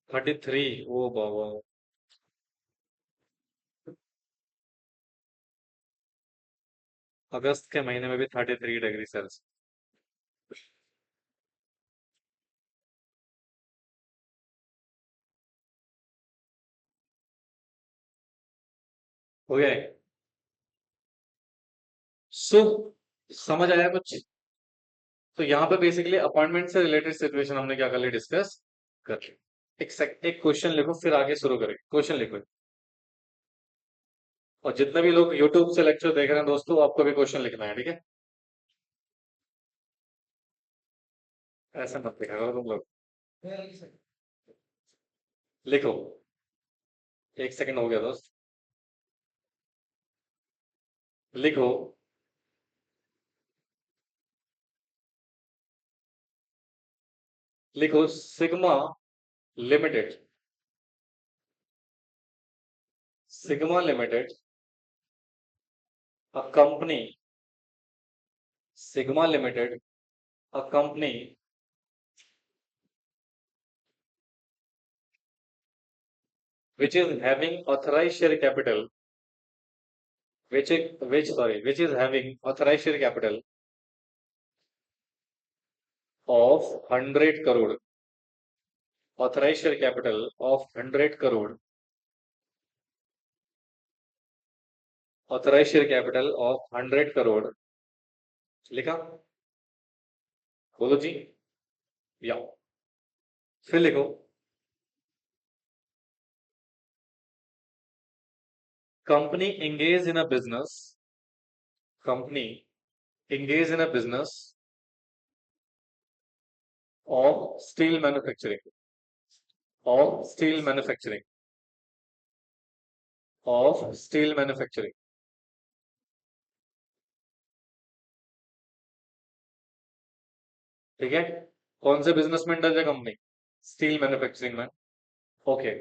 33? ओ बाबा। अगस्त के महीने में भी 33 डिग्री सेल्सियस? हो गया है? सो समझ आया कुछ? तो यहाँ पे बेसिकली अपॉइंटमेंट से रिलेटेड सिचुएशन हमने क्या कर ली, डिस्कस कर ली। एक क्वेश्चन लिखो, फिर आगे शुरू करें। क्वेश्चन लिखो। और जितने भी लोग यूट्यूब से लेक्चर देख रहे हैं दोस्तों, आपको भी क्वेश्चन लिखना है, ठीक है? ऐसा मत लिखा करो तुम लोग। लिखो। 1 सेकंड हो गया दोस्त। लिखो। लिखो sigma limited. Sigma limited a company. Sigma limited a company which is having authorized share capital, which is having authorized share capital of 100 crore. Authorized share capital of 100 crore. Authorized share capital of 100 crore. लिखा? बोलो जी। या फिर लिखो। Company engaged in a business. Company engaged in a business of steel manufacturing. Of steel manufacturing. Of steel manufacturing. ठीक है? कौन से business में डल है कंपनी? स्टील मैन्युफैक्चरिंग में। ओके।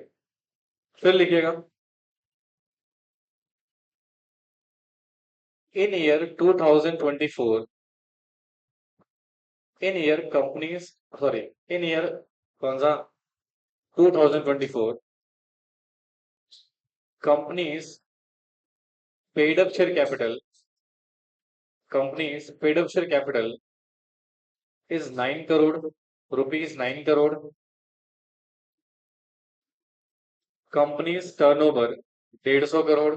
फिर लिखिएगा। इन ईयर 2024, इन ईयर कंपनीज, सॉरी, इन ईयर कौन सा? 2024 companies paid up share capital, companies paid up share capital is 9 crore, rupees 9 crore. Companies turnover 150 crore.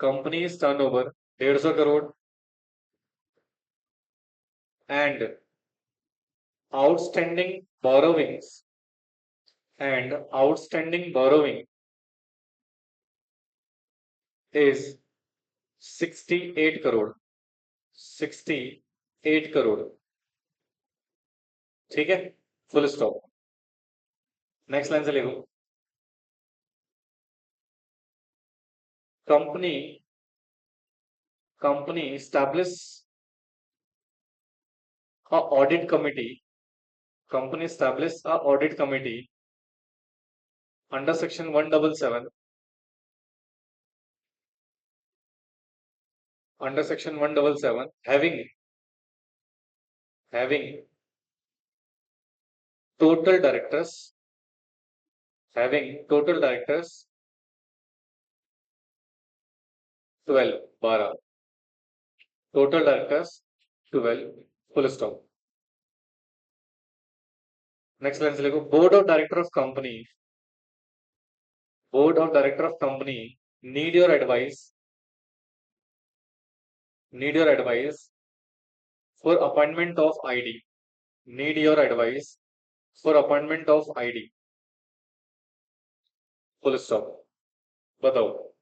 Companies turnover 150 crore. And outstanding borrowings, and outstanding borrowing is 68 crore. 68 crore. ठीक है, full stop. Next line से लिखो। Company company establish a audit committee, company establish a audit committee under section 177, under section 177 having total directors, having total directors 12, 12, total directors 12, full stop. Next line से लिखो, board of director of company, board of director of company need your advice, need your advice for appointment of ID, need your advice for appointment of ID, full stop. बताओ।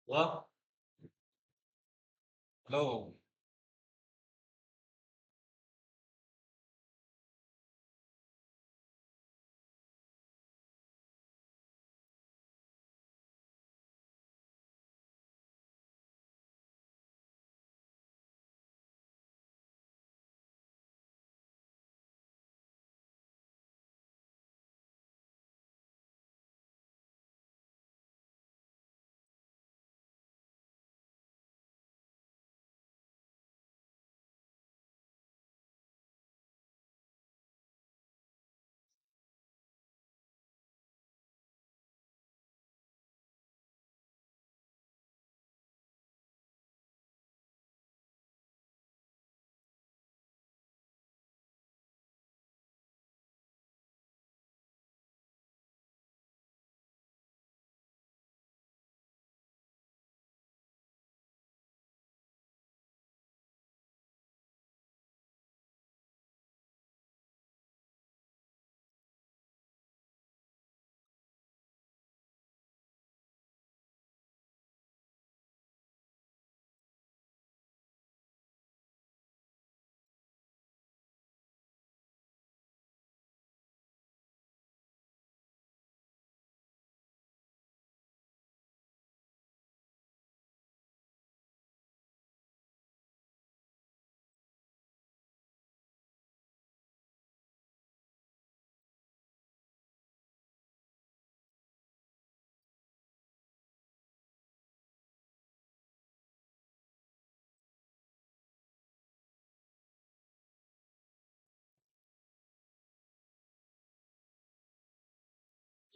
वाह। Hello.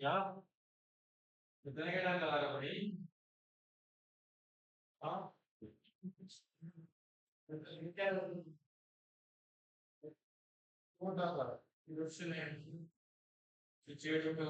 यहाँ कितने का time लगा रहा भाई? हाँ, क्या छोटा सा क्वेश्चन है कि चेयर पे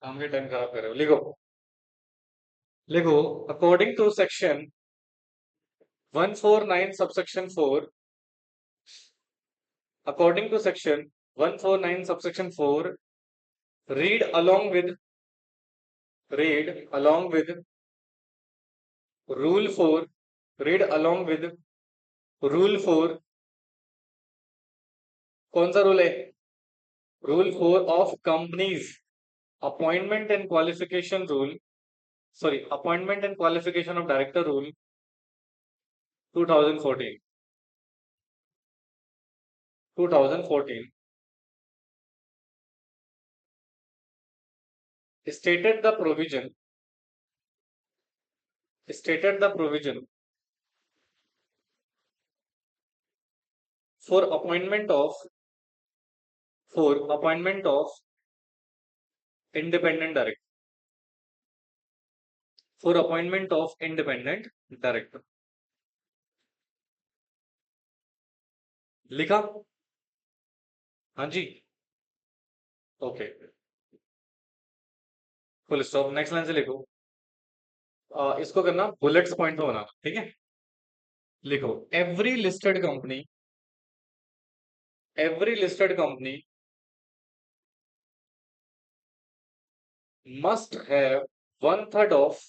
काम के टाइम खराब कर रहे हो। लिखो लिखो according to section 149 subsection 4, according to section 149 subsection 4, read along with read along with rule 4, read along with rule 4, कौन सा रूल है? Rule 4 of companies appointment and qualification rule, sorry appointment and qualification of director rule 2014 2014 stated the provision stated the provision for appointment of independent director, for appointment of independent director। लिखा? हाँ जी, okay, full stop. Next line से लिखो। इसको करना bullets point में बनाना, ठीक है? लिखो every listed company must have one third of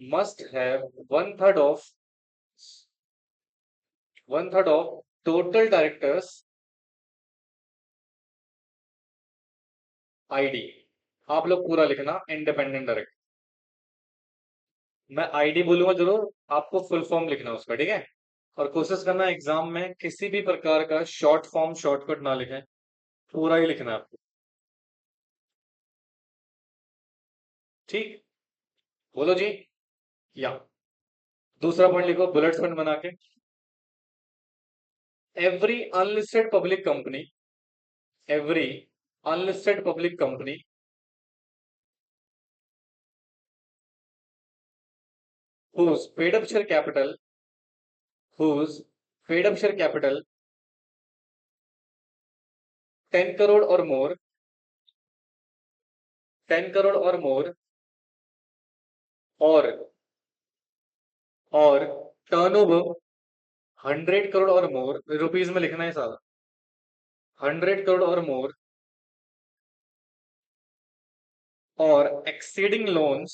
must have one third of total directors ID. आप लोग पूरा लिखना इंडिपेंडेंट डायरेक्टर। मैं आईडी बोलूंगा जरूर, आपको फुल फॉर्म लिखना उसका, ठीक है? और कोशिश करना एग्जाम में किसी भी प्रकार का शॉर्ट फॉर्म शॉर्टकट ना लिखें, पूरा ही लिखना है आपको, ठीक? बोलो जी। या दूसरा पॉइंट लिखो बुलेट पॉइंट बना के। Every unlisted public company every unlisted public company whose paid up share capital whose paid up share capital 10 crore or more 10 crore और मोर, और टर्नओवर 100 करोड़ और मोर, रुपीज में लिखना है सारा, 100 करोड़ और मोर, और एक्सीडिंग लोन्स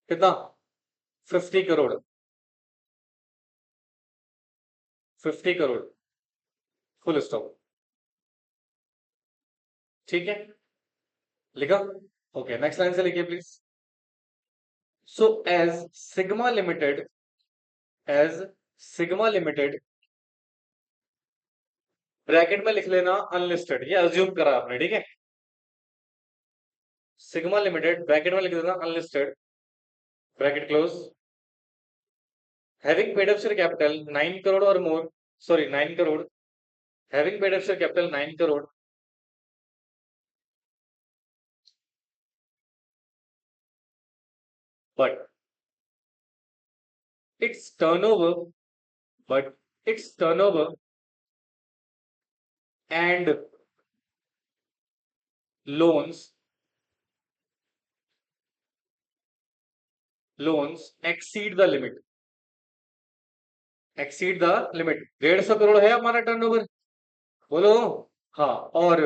कितना, 50 करोड़, 50 करोड़, फुल स्टॉप। ठीक है, लिखा। ओके, नेक्स्ट लाइन से लिखिए please. So as sigma limited, bracket में लिख लेना अनलिस्टेड, ये अज्यूम करा आपने, ठीक है। सिग्मा लिमिटेड ब्रैकेट में लिख देना unlisted, bracket close, having paid up share capital 9 crore और more, sorry 9 crore, having paid up share capital 9 crore, but its turnover, but its turnover and loans exceed the limit, 150 crore है हमारा टर्नओवर, बोलो। हाँ, और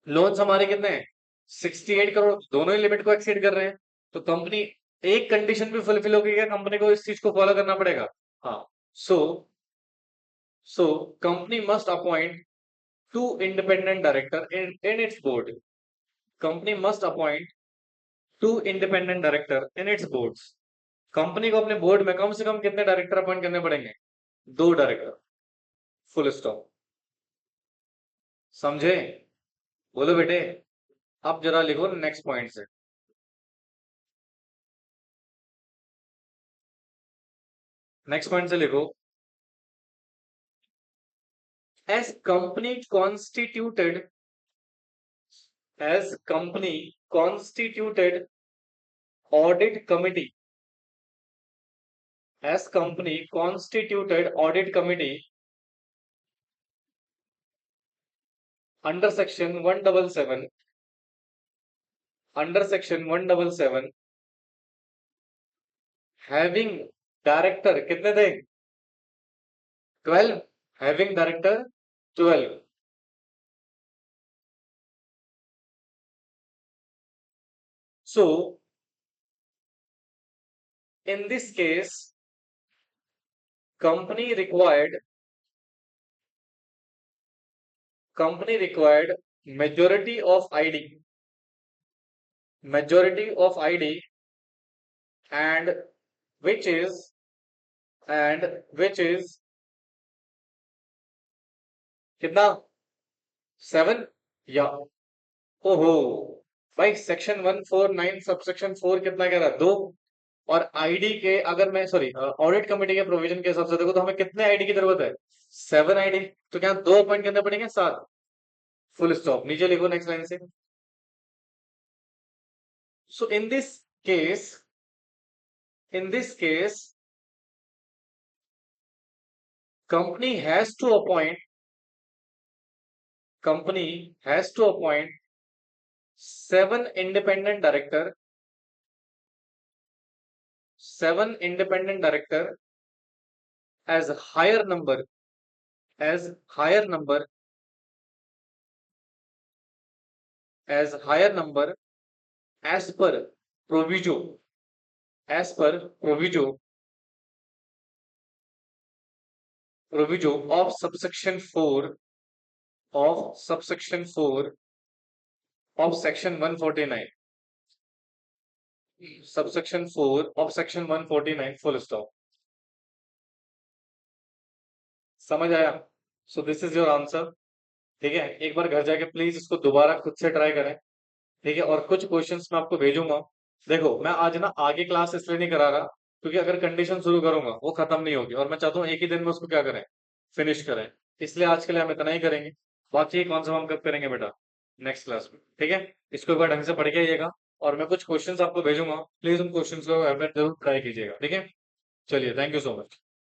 लोन्स हमारे कितने हैं, 68 करोड़, दोनों ही लिमिट को एक्सीड कर रहे हैं। तो कंपनी, एक कंडीशन भी फुलफिल होगी क्या, कंपनी को इस चीज को फॉलो करना पड़ेगा। हाँ, so so company must appoint two independent director in its board, company must appoint two independent director in its boards, कंपनी को अपने बोर्ड में कम से कम कितने डायरेक्टर अपॉइंट करने पड़ेंगे, 2 डायरेक्टर, फुल स्टॉप। समझे, बोलो बेटे। अब जरा लिखो नेक्स्ट पॉइंट से, नेक्स्ट पॉइंट से लिखो, as company constituted, as company constituted audit committee, as company constituted audit committee under section 177, under section 177, having director कितने थे, 12, having director 12, so in this case company required majority of ID, and which is कितना, 7, या ओहो भाई, section 149 subsection 4 कितना कह रहा है, 2, और आईडी के, अगर मैं सॉरी ऑडिट कमेटी के प्रोविजन के हिसाब से देखो तो हमें कितने आईडी की जरूरत है, 7 आईडी, तो क्या 2 अपॉइंट करने पड़ेंगे, 7, फुल स्टॉप। नीचे लिखो नेक्स्ट लाइन से, so in this case company has to appoint 7 independent director, 7 independent director as higher number, as higher number, as higher number, as per proviso, as per proviso, proviso of subsection 4, of subsection 4 of section 149, subsection 4 of section 149, full stop। समझ आया, so this is your answer. ठीक है, एक बार घर जाके please इसको दोबारा खुद से ट्राई करें, ठीक है। और कुछ क्वेश्चंस मैं आपको भेजूंगा, देखो मैं आज ना आगे क्लास इसलिए नहीं करा रहा क्योंकि अगर कंडीशन शुरू करूंगा वो खत्म नहीं होगी, और मैं चाहता हूँ एक ही दिन में उसको क्या करें, फिनिश करें। इसलिए आज के लिए हम इतना ही करेंगे, बाकी कौन सा हम कब करेंगे बेटा, नेक्स्ट क्लास में, ठीक है। इसको एक बार ढंग से पढ़ के आइएगा, और मैं कुछ क्वेश्चंस आपको भेजूंगा, प्लीज उन क्वेश्चंस को जरूर ट्राई कीजिएगा, ठीक है। चलिए, थैंक यू सो मच।